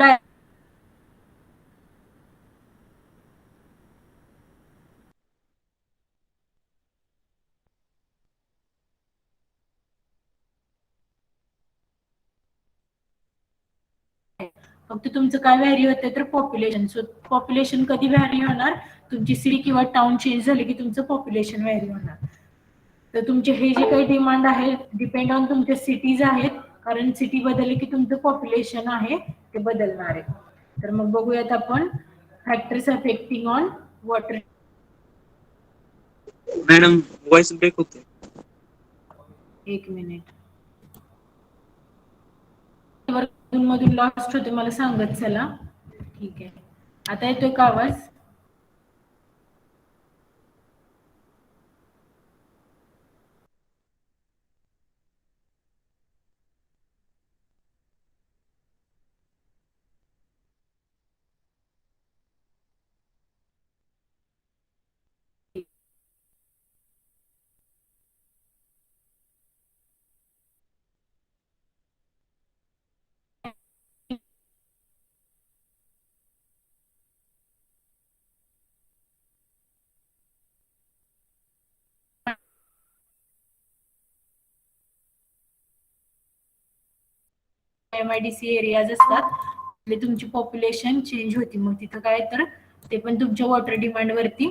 [SPEAKER 1] फक्त तुमचं काय व्हॅरी होतं तर पॉप्युलेशन. सो पॉप्युलेशन कधी व्हॅरी होणार तुमची सिटी किंवा टाउन चेंज झाली की तुमचं पॉप्युलेशन व्हॅरी होणार. तर तुमचे हे जे काही डिमांड आहे डिपेंड ऑन तुमचे सिटीज आहेत कारण सिटी बदलली की तुमचं पॉप्युलेशन आहे ते बदलणार आहे. तर मग बघूयात आपण factors affecting on water.
[SPEAKER 5] Madam voice break होते.
[SPEAKER 1] एक मिनिट मधून लॉस्ट होते मला सांगत चला. ठीक आहे आता येतोय का आवाज. MIDC एरियाज असतात तिथे तुमची पॉप्युलेशन चेंज होती मग तिथं काय तर ते पण तुमच्या वॉटर डिमांड वरती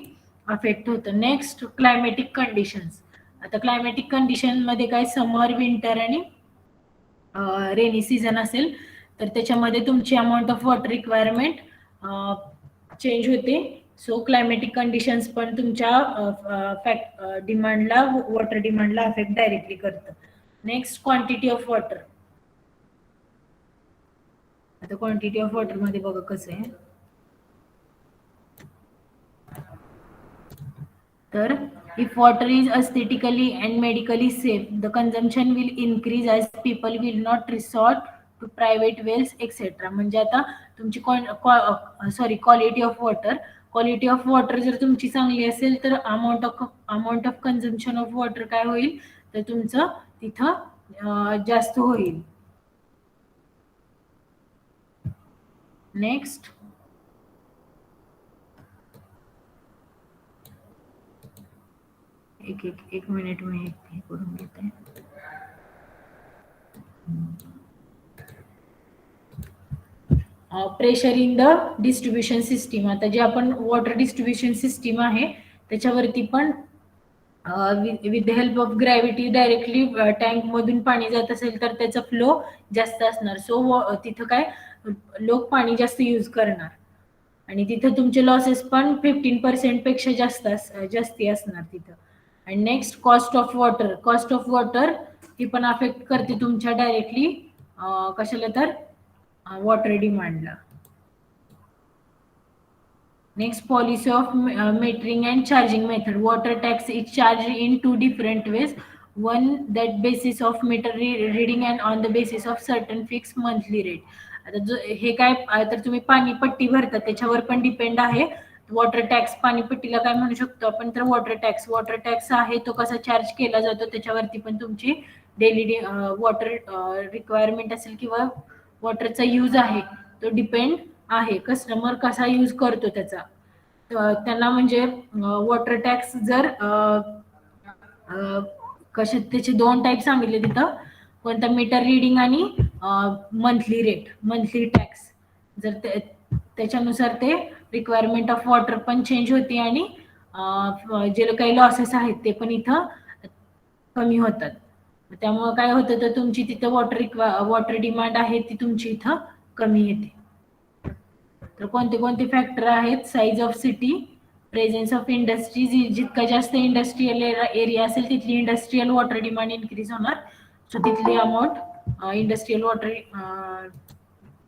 [SPEAKER 1] अफेक्ट होतं. Next climatic conditions. आता क्लायमॅटिक कंडिशन मध्ये काय समर विंटर आणि रेनी सीझन असेल तर त्याच्यामध्ये तुमची amount of water requirement change होते. सो क्लायमॅटिक कंडिशन्स पण तुमच्या डिमांडला वॉटर डिमांडला अफेक्ट डायरेक्टली करतं. Next quantity of water. आता क्वांटिटी ऑफ वॉटर मध्ये बघा कसं आहे तर if water is aesthetically and medically safe the consumption will increase as people will not resort to private wells etc. म्हणजे आता तुमची क्वालिटी ऑफ वॉटर जर तुमची चांगली असेल तर amount of consumption of water काय होईल तर तुमचं तिथं जास्त होईल. नेक्स्ट एक मिनिट मी हे करून घेते. Pressure in the distribution system. आता जे आपण वॉटर डिस्ट्रीब्युशन सिस्टीम आहे त्याच्यावरती पण with the help of gravity directly tank मधून पाणी जात असेल तर त्याचा फ्लो जास्त असणार. सो तिथं काय लोक पाणी जास्त यूज करणार आणि तिथं तुमचे लॉसेस पण 15% पेक्षा जास्ती असणार तिथं. आणि नेक्स्ट कॉस्ट ऑफ वॉटर ही पण अफेक्ट करते तुमच्या डायरेक्टली कशाला तर वॉटर डिमांडला. Next policy of metering and charging method. Water tax is charged in 2 different ways. One that basis of meter reading and on the basis of certain fixed monthly rate. आता जो हे काय तर तुम्ही पाणीपट्टी भरता त्याच्यावर पण डिपेंड आहे. वॉटर टॅक्स पाणीपट्टीला काय म्हणू शकतो आपण तर वॉटर टॅक्स आहे तो कसा चार्ज केला जातो त्याच्यावरती पण तुमची डेली वॉटर रिक्वायरमेंट असेल किंवा वॉटरचा यूज आहे तो डिपेंड आहे. कस्टमर कसा यूज करतो त्याचा त्यांना म्हणजे वॉटर टॅक्स जर कसे त्याचे 2 टाईप सांगितले तिथं कोणता मीटर रिडिंग आणि मंथली टॅक्स जर त्याच्यानुसार ते रिक्वायरमेंट ऑफ वॉटर पण चेंज होते आणि जे काही लॉसेस आहेत ते पण इथं कमी होतात. त्यामुळे काय होतं तर तुमची तिथं वॉटर डिमांड आहे ती तुमची इथं कमी येते. तर कोणते कोणते फॅक्टर आहेत size of city presence of industries जितका जास्त इंडस्ट्रियल एरिया असेल तिथली इंडस्ट्रियल वॉटर डिमांड इन्क्रीज होणार सो तिथली अमाऊंट इंडस्ट्रियल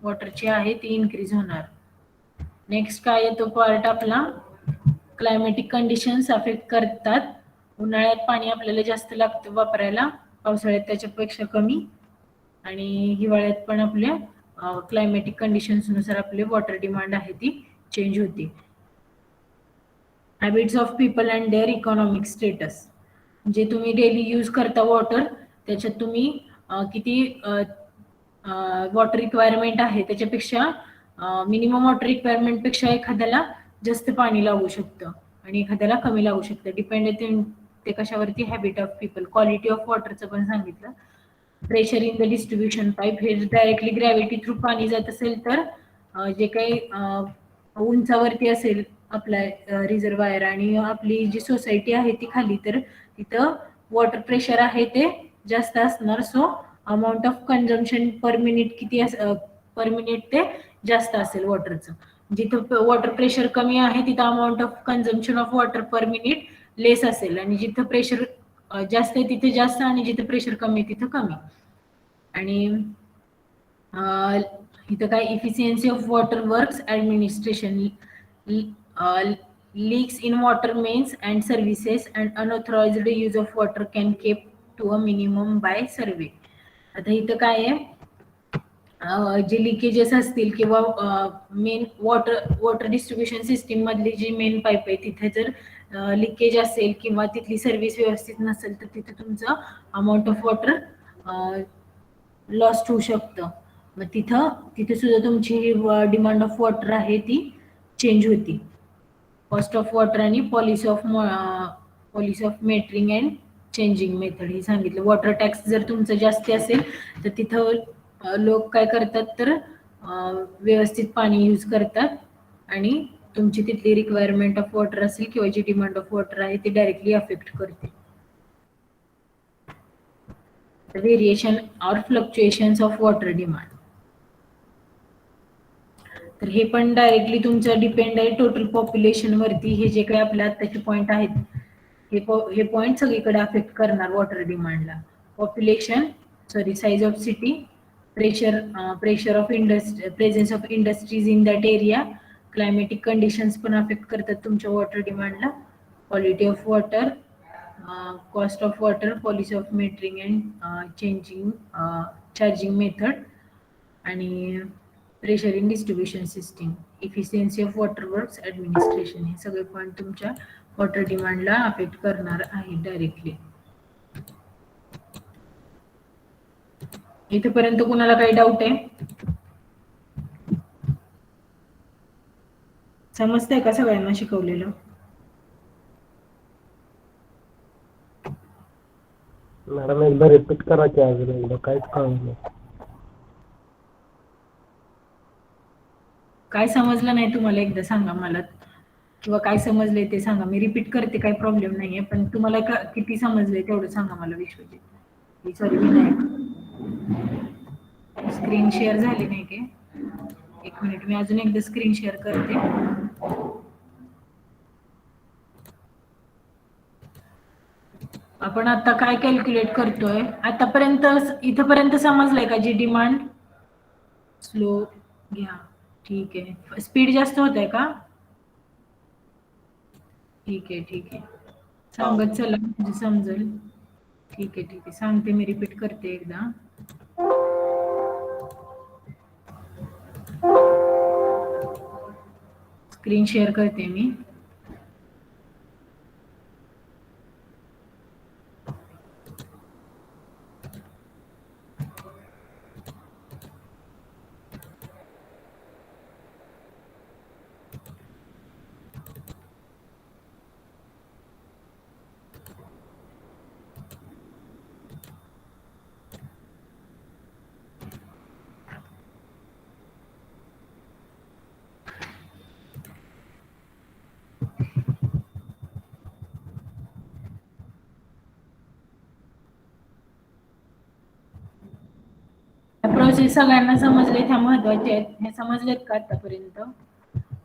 [SPEAKER 1] वॉटरची आहे ती इन्क्रीज होणार. नेक्स्ट काय येतो पार्ट आपला क्लायमॅटिक कंडिशन्स अफेक्ट करतात. उन्हाळ्यात पाणी आपल्याला जास्त लागतं वापरायला पावसाळ्यात त्याच्यापेक्षा कमी आणि हिवाळ्यात पण आपल्या क्लायमॅटिक कंडिशन्स नुसार आपले वॉटर डिमांड आहे ती चेंज होते. Habits of people and their economic status जे तुम्ही डेली यूज करता वॉटर त्याच्यात तुम्ही किती वॉटर रिक्वायरमेंट आहे त्याच्यापेक्षा मिनिमम वॉटर रिक्वायरमेंट पेक्षा एखाद्याला जास्त पाणी लागू शकतं आणि एखाद्याला कमी लागू शकतं डिपेंड ते कशावरती habit of people. Quality of वॉटरचं पण सांगितलं. Pressure in the distribution pipe हे डायरेक्टली ग्रॅव्हिटी थ्रू पाणी जात असेल तर जे काही उंचावरती असेल आपला रिझर्वायर आणि आपली जी सोसायटी आहे ती खाली तर तिथं वॉटर प्रेशर आहे ते जास्त असणार so amount of consumption per minute ते जास्त असेल वॉटरचं. जिथं वॉटर प्रेशर कमी आहे तिथं amount of consumption of water per minute less असेल आणि जिथं प्रेशर जास्त आहे तिथे जास्त आणि जिथं प्रेशर कमी आहे तिथं कमी. आणि इथं काय efficiency of water works administration leaks in water mains and services and unauthorized use of water can keep to a minimum by survey. आता इथं काय आहे जे लिकेजेस असतील किंवा मेन वॉटर डिस्ट्रीब्युशन सिस्टीम मधली जी मेन पाईप आहे तिथे जर लिकेज असेल किंवा तिथली सर्व्हिस व्यवस्थित नसेल तर तिथे तुमचं अमाऊंट ऑफ वॉटर लॉस्ट होऊ शकतं. मग तिथे सुद्धा तुमची डिमांड ऑफ वॉटर आहे ती चेंज होती. कॉस्ट ऑफ वॉटर आणि policy of metering and changing method हे सांगितलं. वॉटर टॅक्स जर तुमचं जास्त असेल तर तिथं लोक काय करतात तर व्यवस्थित पाणी यूज करतात आणि तुमची तिथली रिक्वायरमेंट ऑफ वॉटर असेल किंवा जी डिमांड ऑफ वॉटर आहे ती डायरेक्टली अफेक्ट करते. Variation or fluctuations of water demand तर हे पण डायरेक्टली तुमचं डिपेंड आहे टोटल पॉप्युलेशन वरती. हे जे काही आपल्या आताचे पॉईंट आहेत हे पॉईंट सगळीकडे अफेक्ट करणार वॉटर डिमांडला. Population size of city pressure of presence of industries in that area climatic conditions पण अफेक्ट करतात तुमच्या वॉटर डिमांडला. Quality of water cost of water policy of metering and charging method आणि pressure in distribution system efficiency of water works administration हे सगळे point तुमच्या water डिमांडला affect करणार आहे डायरेक्टली. इथेपर्यंत कुणाला काही डाऊट आहे? समजतंय का सगळ्यांना शिकवलेलं?
[SPEAKER 2] मॅडम एकदा रिपीट करा की अजून एकदा काहीच कळलं नाही.
[SPEAKER 1] काय समजलं नाही तुम्हाला एकदा सांगा मला किंवा काय समजलंय ते सांगा. मी रिपीट करते काही प्रॉब्लेम नाहीये पण तुम्हाला किती समजलंय तेवढं सांगा मला. Vishwajit sorry Vinayak screen share झाली नाही की 1 मिनिट मी अजून एकदा स्क्रीन शेअर करते. आपण आता काय कॅल्क्युलेट करतोय आतापर्यंत इथपर्यंत समजलंय का? जी डिमांड स्लो घ्या ठीक आहे. स्पीड जास्त होत आहे का? ठीक आहे सांगत चला म्हणजे समजेल. ठीक आहे सांगते मी रिपीट करते एकदा. स्क्रीन शेअर करते मी. प्रोसेस सगळ्यांना समजलेत, ह्या महत्वाच्या आहेत. हे समजलेत का आतापर्यंत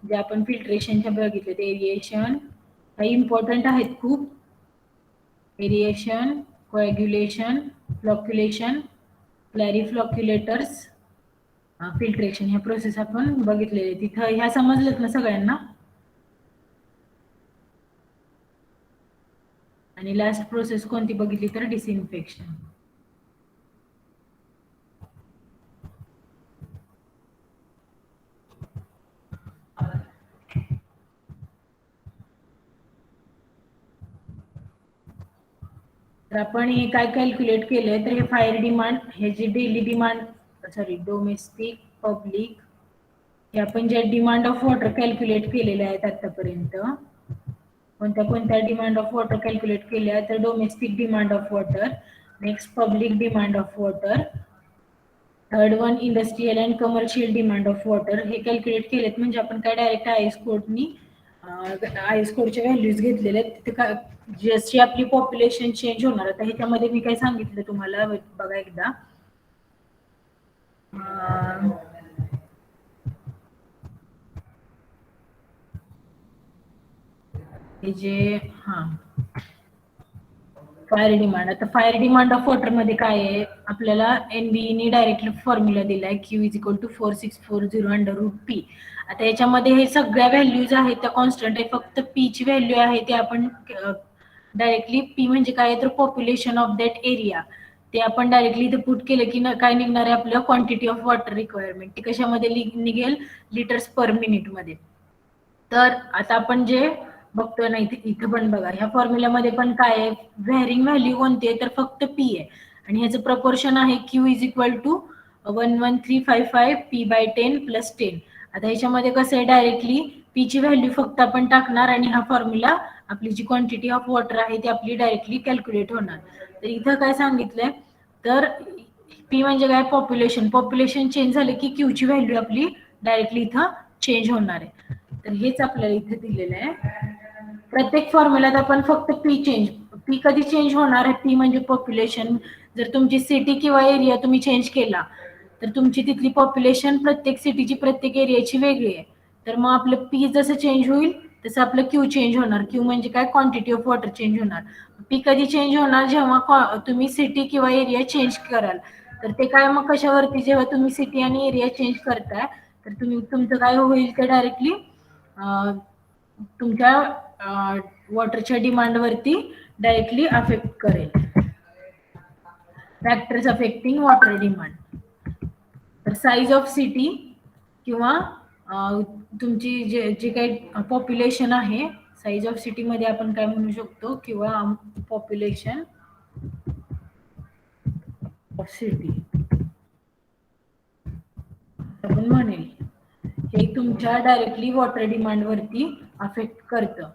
[SPEAKER 1] जे आपण फिल्ट्रेशनच्या बघितले? एरिएशन काही इम्पॉर्टंट आहेत खूप. एरिएशन, कोएग्युलेशन, फ्लॉक्युलेशन, क्लॅरिफ्लॉक्युलेटर्स, फिल्ट्रेशन, ह्या प्रोसेस आपण बघितलेले. तिथं ह्या समजलेत ना सगळ्यांना? आणि लास्ट प्रोसेस कोणती बघितली तर डिसइन्फेक्शन. तर आपण हे काय कॅल्क्युलेट केलंय तर हे फायर डिमांड, हे जे डेली डिमांड, डोमेस्टिक, पब्लिक, हे आपण जे डिमांड ऑफ वॉटर कॅल्क्युलेट केलेले आहेत आतापर्यंत. कोणत्या कोणत्या डिमांड ऑफ वॉटर कॅल्क्युलेट केल्या तर domestic demand of water, next public demand of water, third one industrial and commercial demand of water. हे कॅल्क्युलेट केलेत म्हणजे आपण काय डायरेक्ट आयएस कोडचे व्हॅल्यूज घेतलेले आहेत. तिथे काय जशी आपली पॉप्युलेशन चेंज होणार, आता ह्याच्यामध्ये मी काय सांगितलं तुम्हाला बघा एकदा. हे जे फायर डिमांड, आता फायर डिमांड ऑफ वॉटर मध्ये काय आहे, आपल्याला एनबीईने डायरेक्टली फॉर्म्युला दिलाय Q = 4640 √P. आता याच्यामध्ये हे सगळ्या व्हॅल्यूज आहेत त्या कॉन्स्टंट आहे, फक्त P ची व्हॅल्यू आहे ते आपण डायरेक्टली, P म्हणजे काय तर पॉप्युलेशन ऑफ दॅट एरिया, ते आपण डायरेक्टली इथे पुट केलं की काय निघणार आहे आपलं क्वांटिटी ऑफ वॉटर रिक्वायरमेंट. ती कशामध्ये निघेल? लिटर्स पर मिनिट मध्ये. तर आता आपण जे बघतोय ना इथं पण बघा, ह्या फॉर्म्युल्यामध्ये पण काय आहे, व्हॅरिंग व्हॅल्यू कोणती आहे तर फक्त P आहे आणि ह्याचं प्रपोर्शन आहे Q = 11355 P/10 + 10. आता ह्याच्यामध्ये कसं आहे, डायरेक्टली P ची व्हॅल्यू फक्त आपण टाकणार आणि हा फॉर्म्युला आपली जी क्वांटिटी ऑफ वॉटर आहे ती आपली डायरेक्टली कॅल्क्युलेट होणार. तर इथं काय सांगितलंय तर P म्हणजे काय? पॉप्युलेशन. पॉप्युलेशन चेंज झाले की Q ची व्हॅल्यू आपली डायरेक्टली इथं चेंज होणार आहे. तर हेच आपल्याला इथे दिलेलं आहे. प्रत्येक फॉर्म्युल्यात आपण फक्त P कधी चेंज होणार आहे? P म्हणजे पॉप्युलेशन. जर तुमची सिटी किंवा एरिया तुम्ही चेंज केला तर तुमची तिथली पॉप्युलेशन प्रत्येक सिटीची, प्रत्येक एरियाची वेगळी आहे. तर मग आपलं P जसं चेंज होईल तसं आपलं Q चेंज होणार. Q म्हणजे काय? क्वांटिटी ऑफ वॉटर चेंज होणार. P कधी चेंज होणार? जेव्हा तुम्ही सिटी किंवा एरिया चेंज कराल. तर ते काय मग कशावरती? जेव्हा तुम्ही सिटी आणि एरिया चेंज करताय तर तुमचं काय होईल ते डायरेक्टली तुमच्या वॉटरच्या डिमांड वरती डायरेक्टली अफेक्ट करेल. Factors affecting water demand. तर साईज ऑफ सिटी किंवा तुमची जे काही पॉप्युलेशन आहे, साईज ऑफ सिटी मध्ये आपण काय म्हणू शकतो, किंवा पॉप्युलेशन ऑफ सिटी आपण म्हणेल, हे तुमच्या डायरेक्टली वॉटर डिमांड वरती अफेक्ट करतं.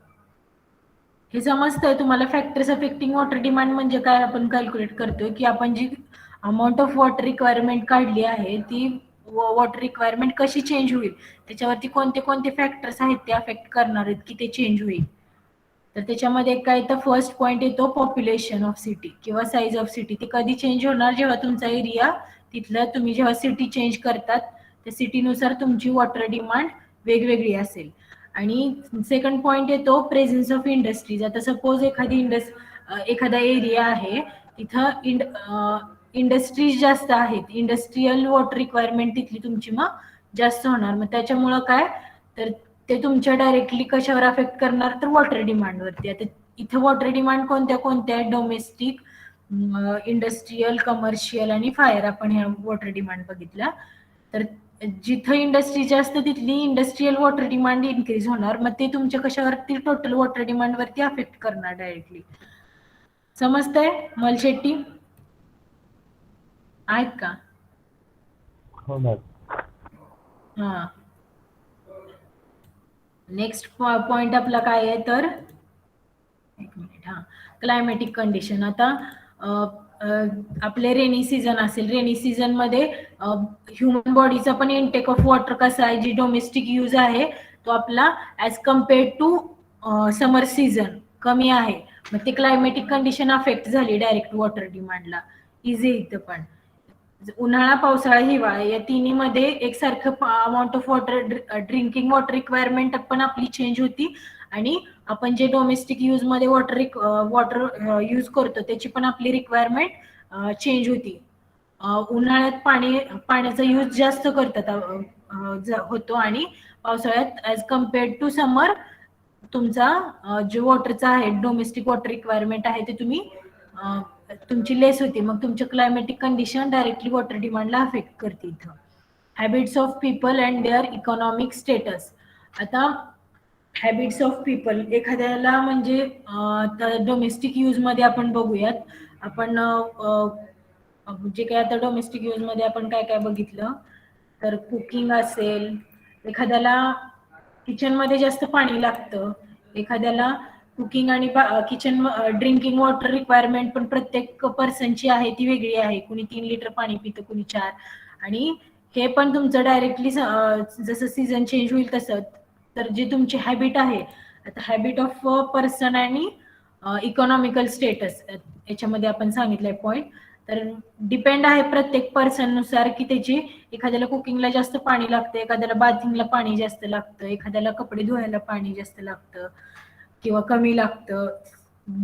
[SPEAKER 1] हे समजतंय तुम्हाला? फॅक्टर्स अफेक्टिंग वॉटर डिमांड म्हणजे काय आपण कॅल्क्युलेट करतोय की आपण जी अमाऊंट ऑफ वॉटर रिक्वायरमेंट काढली आहे ती वॉटर रिक्वायरमेंट कशी चेंज होईल, त्याच्यावरती कोणते कोणते फॅक्टर्स आहेत ते अफेक्ट करणार आहेत की ते चेंज होईल. तर त्याच्यामध्ये काय तर फर्स्ट पॉइंट येतो पॉप्युलेशन ऑफ सिटी किंवा साईज ऑफ सिटी. ते कधी चेंज होणार? जेव्हा तुमचा एरिया, तिथलं तुम्ही जेव्हा सिटी चेंज करतात त्या सिटीनुसार तुमची वॉटर डिमांड वेगवेगळी असेल. आणि सेकंड पॉइंट येतो प्रेझेन्स ऑफ इंडस्ट्रीज. आता सपोज एखादा एरिया आहे, तिथं इंडस्ट्रीज जास्त आहेत, इंडस्ट्रियल वॉटर रिक्वायरमेंट तिथली तुमची मग जास्त होणार. मग त्याच्यामुळं काय तर ते तुमच्या डायरेक्टली कशावर अफेक्ट करणार तर वॉटर डिमांडवरती. आता इथं वॉटर डिमांड कोणत्या कोणत्या? डोमेस्टिक, इंडस्ट्रियल, कमर्शियल आणि फायर, आपण ह्या वॉटर डिमांड बघितल्या. तर जिथं इंडस्ट्री जास्त तिथली इंडस्ट्रियल वॉटर डिमांड इन्क्रीज होणार, मग ते तुमच्या कशावरती टोटल वॉटर डिमांड वरती अफेक्ट करणार डायरेक्टली. समजतंय मलशेट्टी? आहेत का?
[SPEAKER 2] हो मॅम.
[SPEAKER 1] हा. नेक्स्ट पॉइंट आपला काय आहे तर एक मिनिट. हा, क्लायमॅटिक कंडिशन. आता आपले रेनी सीझन असेल, रेनी सीझन मध्ये ह्युमन बॉडीचा पण इनटेक ऑफ वॉटर कसा आहे, जी डोमेस्टिक यूज आहे तो आपला as compared to summer season कमी आहे. मग ते क्लायमॅटिक कंडिशन अफेक्ट झाली डायरेक्ट वॉटर डिमांडला. इझी इथं पण उन्हाळा, पावसाळा, हिवाळा या तिन्ही मध्ये एकसारखं amount of water, drinking water requirement पण आपली चेंज होती आणि आपण जे डोमेस्टिक यूज मध्ये वॉटर यूज करतो त्याची पण आपली रिक्वायरमेंट चेंज होती. उन्हाळ्यात पाण्याचा यूज जास्त करतात होतो आणि पावसाळ्यात ऍज कम्पेअर्ड टू समर तुमचा जे वॉटरचा आहे डोमेस्टिक वॉटर रिक्वायरमेंट आहे ते तुमची लेस होती. मग तुमच्या क्लायमॅटिक कंडिशन डायरेक्टली वॉटर डिमांडला अफेक्ट करते. इथं habits of people and their economic status. आता हॅबिट्स ऑफ पीपल एखाद्याला म्हणजे डोमेस्टिक यूज मध्ये आपण बघूयात. आपण जे काय आता डोमेस्टिक यूज मध्ये आपण काय काय बघितलं तर कुकिंग असेल, एखाद्याला किचन मध्ये जास्त पाणी लागतं, एखाद्याला कुकिंग आणि किचन ड्रिंकिंग वॉटर रिक्वायरमेंट पण प्रत्येक पर्सनची आहे ती वेगळी आहे. कुणी 3 लिटर पाणी पितं, कुणी 4. आणि हे पण तुमचं डायरेक्टली जसं सीझन चेंज होईल तसं तर जे तुमची हॅबिट आहे, आता हॅबिट ऑफ पर्सन आणि इकॉनॉमिकल स्टेटस याच्यामध्ये आपण सांगितलंय पॉइंट. तर डिपेंड आहे प्रत्येक पर्सन नुसार की त्याची, एखाद्याला कुकिंगला जास्त पाणी लागतं, एखाद्याला बाथिंगला पाणी जास्त लागतं, एखाद्याला कपडे धुवायला पाणी जास्त लागतं किंवा कमी लागतं.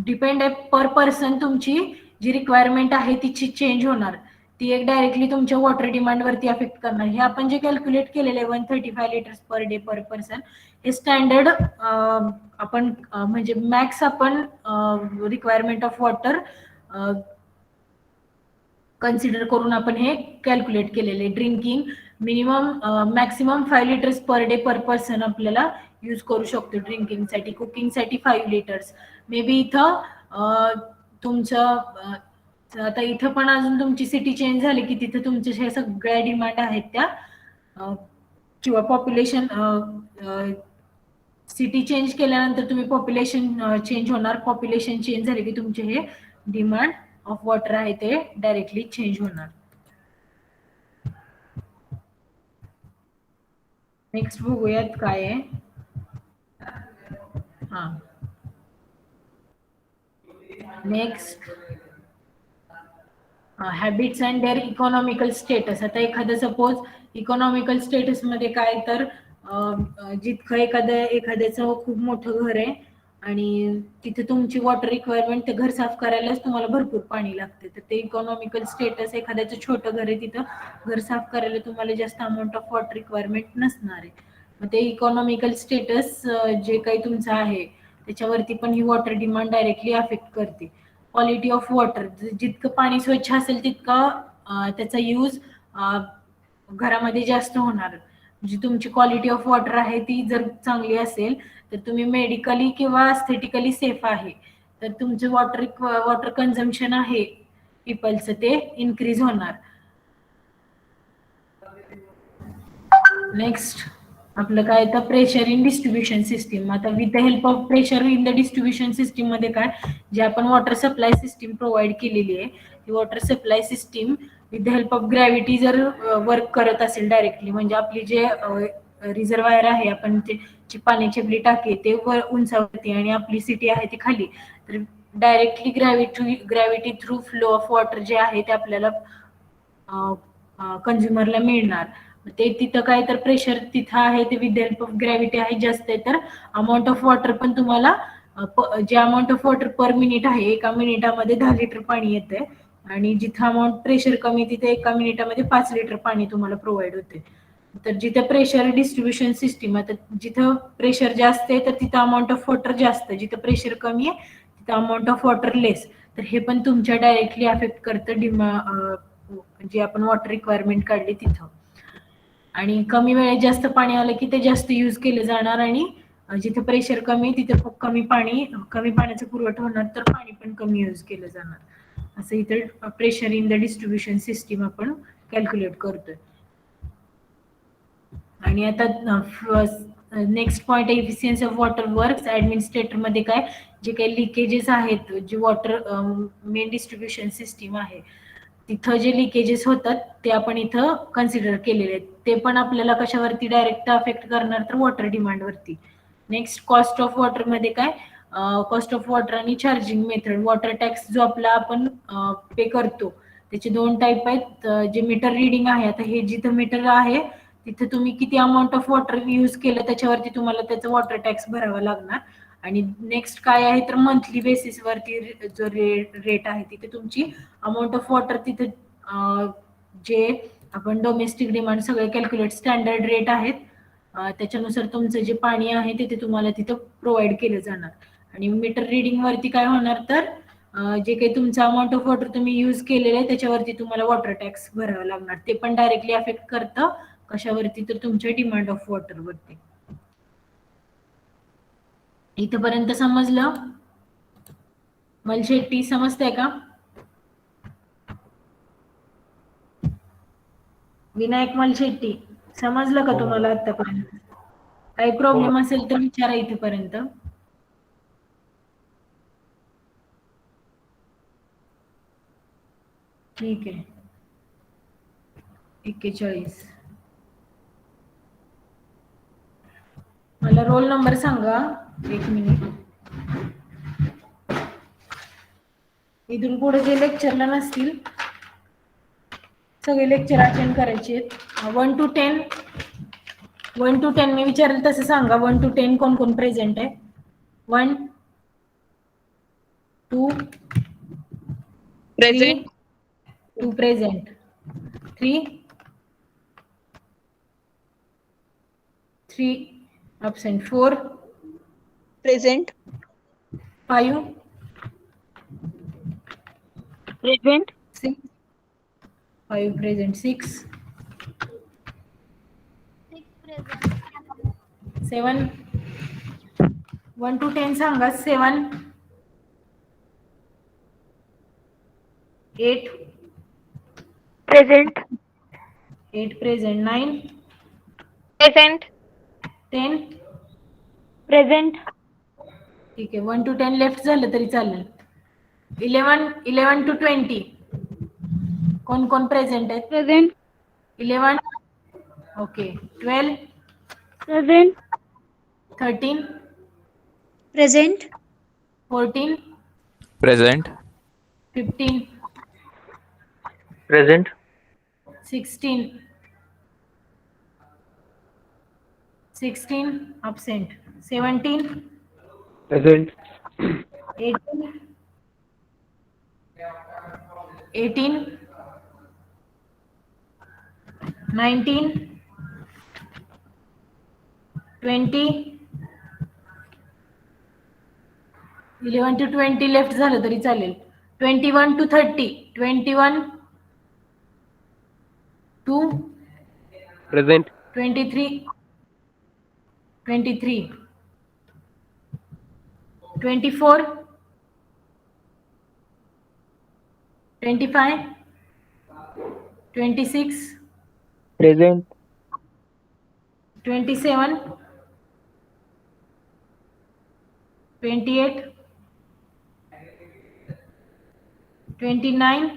[SPEAKER 1] डिपेंड आहे पर पर्सन तुमची जी रिक्वायरमेंट आहे तिची चेंज होणार. ती एक डायरेक्टली तुमच्या वॉटर डिमांड वरती अफेक्ट करणार. हे आपण जे कॅल्क्युलेट केलेलं आहे 135 litres per day per person, हे स्टँडर्ड आपण म्हणजे मॅक्स आपण रिक्वायरमेंट ऑफ वॉटर कन्सिडर करून आपण हे कॅल्क्युलेट केलेले. Drinking minimum maximum 5 litres per day per person आपल्याला यूज करू शकतो ड्रिंकिंगसाठी. कुकिंगसाठी 5 लिटर्स. मे बी इथं तुमचं आता इथं पण अजून तुमची सिटी चेंज झाली की तिथं तुमच्या ह्या सगळ्या डिमांड आहेत त्या किंवा पॉप्युलेशन सिटी चेंज केल्यानंतर तुम्ही पॉप्युलेशन चेंज होणार. पॉप्युलेशन चेंज झाले की तुमचे हे डिमांड ऑफ वॉटर आहे ते डायरेक्टली चेंज होणार. नेक्स्ट बघूयात काय आहे. हा, next habits and their economical status. आता एखादं सपोज इकॉनॉमिकल स्टेटस मध्ये काय तर जितकं एखाद्याचं खूप मोठं घर आहे आणि तिथे तुमची वॉटर रिक्वायरमेंट, ते घर साफ करायलाच तुम्हाला भरपूर पाणी लागते, तर ते इकॉनॉमिकल स्टेटस. एखाद्याचं छोटं घर आहे तिथं घर साफ करायला तुम्हाला जास्त अमाऊंट ऑफ वॉटर रिक्वायरमेंट नसणार आहे. मग ते इकॉनॉमिकल स्टेटस जे काही तुमचं आहे त्याच्यावरती पण ही वॉटर डिमांड डायरेक्टली अफेक्ट करते. क्वालिटी ऑफ वॉटर, जितकं पाणी स्वच्छ असेल तितकं त्याचा यूज घरामध्ये जास्त होणार. जी तुमची क्वालिटी ऑफ वॉटर आहे ती जर चांगली असेल तर तुम्ही मेडिकली किंवा एस्थेटिकली सेफ आहे, तर तुमचं वॉटर कन्झम्पशन आहे पीपलचं ते इन्क्रीज होणार. नेक्स्ट आपलं काय तर प्रेशर इन डिस्ट्रीब्युशन सिस्टीम. आता with the help of pressure in the distribution system मध्ये काय, जे आपण वॉटर सप्लाय सिस्टीम प्रोव्हाइड केलेली आहे ती water supply system with the help of gravity जर वर्क करत असेल डायरेक्टली, म्हणजे आपली जे रिझर्वायर आहे, आपण ते पाण्याची आपली टाकी ते वर उंचावरती आणि आपली सिटी आहे ती खाली, तर directly gravity through flow of water जे आहे ते आपल्याला कंझ्युमरला मिळणार. ते तिथं काय तर प्रेशर तिथं आहे ते विथ हेल्प ऑफ ग्रॅव्हिटी आहे जास्त आहे, तर अमाऊंट ऑफ वॉटर पण तुम्हाला जे amount of water per minute आहे, एका मिनिटामध्ये 10 लिटर पाणी येते आणि जिथं अमाऊंट प्रेशर कमी तिथे एका मिनिटामध्ये 5 लिटर पाणी तुम्हाला प्रोव्हाइड होते. तर जिथे प्रेशर डिस्ट्रीब्युशन सिस्टीम, आता जिथं प्रेशर जास्त आहे तर तिथं अमाऊंट ऑफ वॉटर जास्त, जिथं प्रेशर कमी आहे तिथं अमाऊंट ऑफ वॉटर लेस. तर हे पण तुमच्या डायरेक्टली अफेक्ट करतं जे आपण वॉटर रिक्वायरमेंट काढली तिथं. आणि कमी वेळेत जास्त पाणी आलं की ते जास्त यूज केलं जाणार आणि जिथे प्रेशर कमी तिथे कमी पाण्याचा पुरवठा होणार तर पाणी पण कमी यूज केलं जाणार. असं इथे pressure in the distribution system आपण कॅल्क्युलेट करतोय. आणि आता नेक्स्ट पॉइंट आहे efficiency of water works. Administrator मध्ये काय जे काही लिकेजेस आहेत, जे वॉटर मेन डिस्ट्रीब्युशन सिस्टीम आहे तिथं जे लिकेजेस होतात ते आपण इथं कन्सिडर केलेले आहेत. ते पण आपल्याला कशावरती डायरेक्ट अफेक्ट करणार तर वॉटर डिमांड वरती. नेक्स्ट कॉस्ट ऑफ वॉटर मध्ये काय कॉस्ट ऑफ वॉटर आणि चार्जिंग मेथड. वॉटर टॅक्स जो आपला आपण पे करतो त्याचे 2 टाईप आहेत. जे मीटर रिडिंग आहे, आता हे जिथं मीटर आहे तिथे तुम्ही किती अमाऊंट ऑफ वॉटर यूज केलं त्याच्यावरती तुम्हाला त्याचा वॉटर टॅक्स भरावा लागणार. आणि नेक्स्ट काय आहे तर मंथली बेसिस वरती जो रेट आहे तिथे तुमची अमाऊंट ऑफ वॉटर तिथे जे आपण डोमेस्टिक डिमांड सगळे कॅल्क्युलेट स्टँडर्ड रेट आहेत त्याच्यानुसार तुमचं जे पाणी आहे ते तुम्हाला तिथं प्रोव्हाइड केलं जाणार. आणि मीटर रिडिंग वरती काय होणार तर जे काही तुमचं अमाऊंट ऑफ वॉटर तुम्ही यूज केलेलं आहे त्याच्यावरती तुम्हाला वॉटर टॅक्स भरावा लागणार. ते पण डायरेक्टली अफेक्ट करतं कशावरती तर तुमच्या डिमांड ऑफ वॉटर वरती. इथपर्यंत समजलं? मलशेट्टी समजतंय का? विनायक मलशेट्टी समजलं का तुम्हाला आतापर्यंत? काही प्रॉब्लेम असेल तर विचारा इथेपर्यंत. ठीक आहे. 41. मला रोल नंबर सांगा. 1 मिनिट. इथून पुढे जे लेक्चरला नसतील सगळे लेक्चर अटेंड करायचे आहेत. 1 to 10. 1 to 10 मी विचारेल तसं सांगा. 1 to 10 कोण कोण प्रेझेंट आहे? 1 2
[SPEAKER 3] present.
[SPEAKER 1] 2 present. 3 absent. 4
[SPEAKER 3] present.
[SPEAKER 1] 5
[SPEAKER 3] present.
[SPEAKER 1] 6 5 present. 6 7 1 to 10 सांगा. 7 8
[SPEAKER 4] प्रेझेंट.
[SPEAKER 1] 8 present. 9
[SPEAKER 4] प्रेझेंट.
[SPEAKER 1] 10
[SPEAKER 4] प्रेझेंट.
[SPEAKER 1] ठीक आहे. 1 to 10 लेफ्ट झालं तरी चालेल. 11 to 20 कोण कोण प्रेझेंट आहेत?
[SPEAKER 4] Present.
[SPEAKER 1] 11 okay. 12
[SPEAKER 4] present.
[SPEAKER 1] 13
[SPEAKER 4] present.
[SPEAKER 1] 14
[SPEAKER 6] Present.
[SPEAKER 1] 15
[SPEAKER 2] present.
[SPEAKER 1] 16 absent. 17
[SPEAKER 2] present.
[SPEAKER 1] 18 19 20 11 to 20 left झालं तरी चालेल. 21 to 30 21 2
[SPEAKER 2] प्रेझेंट.
[SPEAKER 1] 23 24 25 26
[SPEAKER 2] प्रेझेंट.
[SPEAKER 1] 27 28 29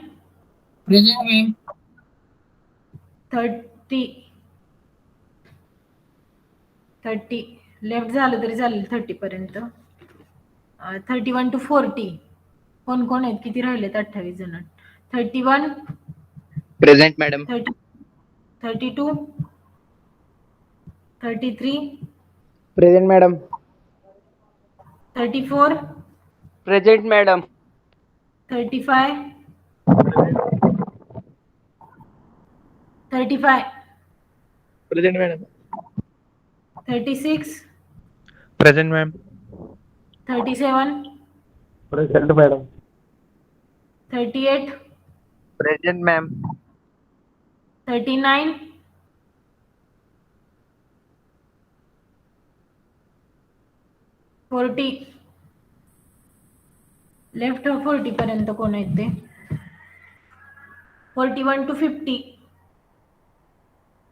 [SPEAKER 1] 30 लेफ्ट झालं तरी चालेल 30 पर्यंत. 31 to 40 कोण कोण आहेत? किती राहिलेत? 28 जण. 31
[SPEAKER 6] Present, madam.
[SPEAKER 1] 32 33
[SPEAKER 2] present madam.
[SPEAKER 1] 34
[SPEAKER 2] present madam.
[SPEAKER 1] 35
[SPEAKER 5] Present, madam.
[SPEAKER 1] 36
[SPEAKER 6] Present, ma'am.
[SPEAKER 1] 37
[SPEAKER 2] present madam.
[SPEAKER 1] 38
[SPEAKER 6] Present, ma'am.
[SPEAKER 1] 39 40 left 40 पर्यंत कोण आहेत ते 41 to 50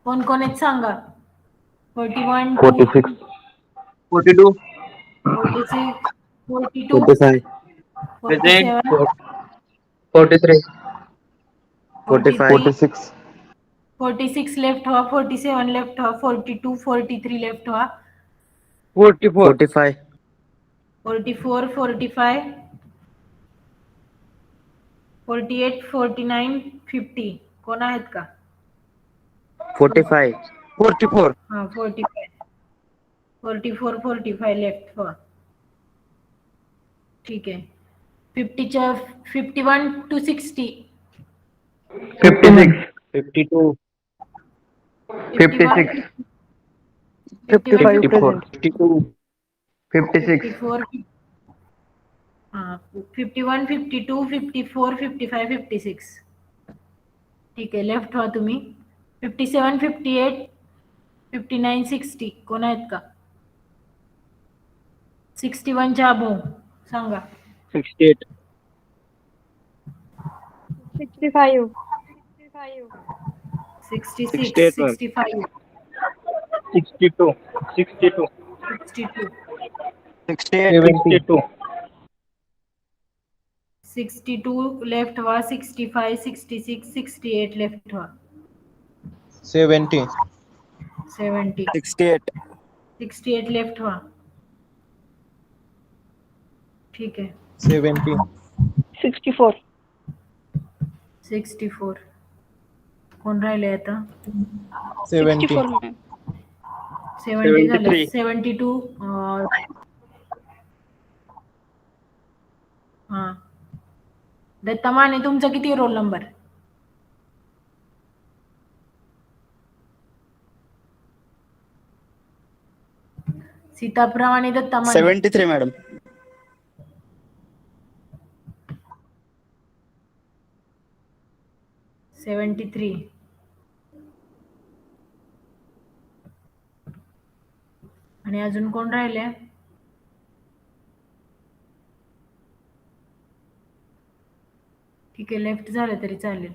[SPEAKER 1] कोण कोण आहेत सांगा 41 to
[SPEAKER 2] 46
[SPEAKER 5] 42
[SPEAKER 1] 46 42
[SPEAKER 2] 45
[SPEAKER 5] प्रेझेंट
[SPEAKER 1] 47
[SPEAKER 5] 43
[SPEAKER 1] 43
[SPEAKER 2] 46
[SPEAKER 1] 46 लेफ्ट व्हा 47 लेफ्ट व्हा 42 43 लेफ्ट व्हा
[SPEAKER 5] 44
[SPEAKER 2] 45
[SPEAKER 1] 44 45 48 49 50 कोण आहेत का
[SPEAKER 2] 45
[SPEAKER 5] 44
[SPEAKER 1] हा 45 44 45 लेफ्ट व्हा ठीक आहे 50च्या 51 to 60
[SPEAKER 5] 56
[SPEAKER 2] 52
[SPEAKER 1] 51
[SPEAKER 5] 55
[SPEAKER 2] 54
[SPEAKER 5] 52 56
[SPEAKER 1] 54 51 52 54 55 56 ठीक आहे लेफ्ट व्हा तुम्ही 57 58 59 60 कोण आहेत का 61 च्या अबो सांगा
[SPEAKER 5] 68
[SPEAKER 4] 65
[SPEAKER 1] 66
[SPEAKER 5] 68 ma'am.
[SPEAKER 1] 65
[SPEAKER 5] 62 62
[SPEAKER 1] 62
[SPEAKER 5] 72
[SPEAKER 1] 62 लेफ्ट व्हा 65 66 68 लेफ्ट व्हा
[SPEAKER 2] 70
[SPEAKER 1] 70
[SPEAKER 2] 68
[SPEAKER 1] 68 लेफ्ट व्हा ठीक आहे
[SPEAKER 2] 70
[SPEAKER 3] 64
[SPEAKER 1] 64 कोण राहिले आता
[SPEAKER 2] 70
[SPEAKER 3] 64 मॅम
[SPEAKER 1] 70 झालं
[SPEAKER 5] 73.
[SPEAKER 1] 72 हा दत्ता माने तुमचा किती रोल नंबर सीताप्रम आणि दत्ता माने
[SPEAKER 2] 73 मॅडम
[SPEAKER 1] 73 आणि अजून कोण राहिले ठीक आहे लेफ्ट झालं तरी चालेल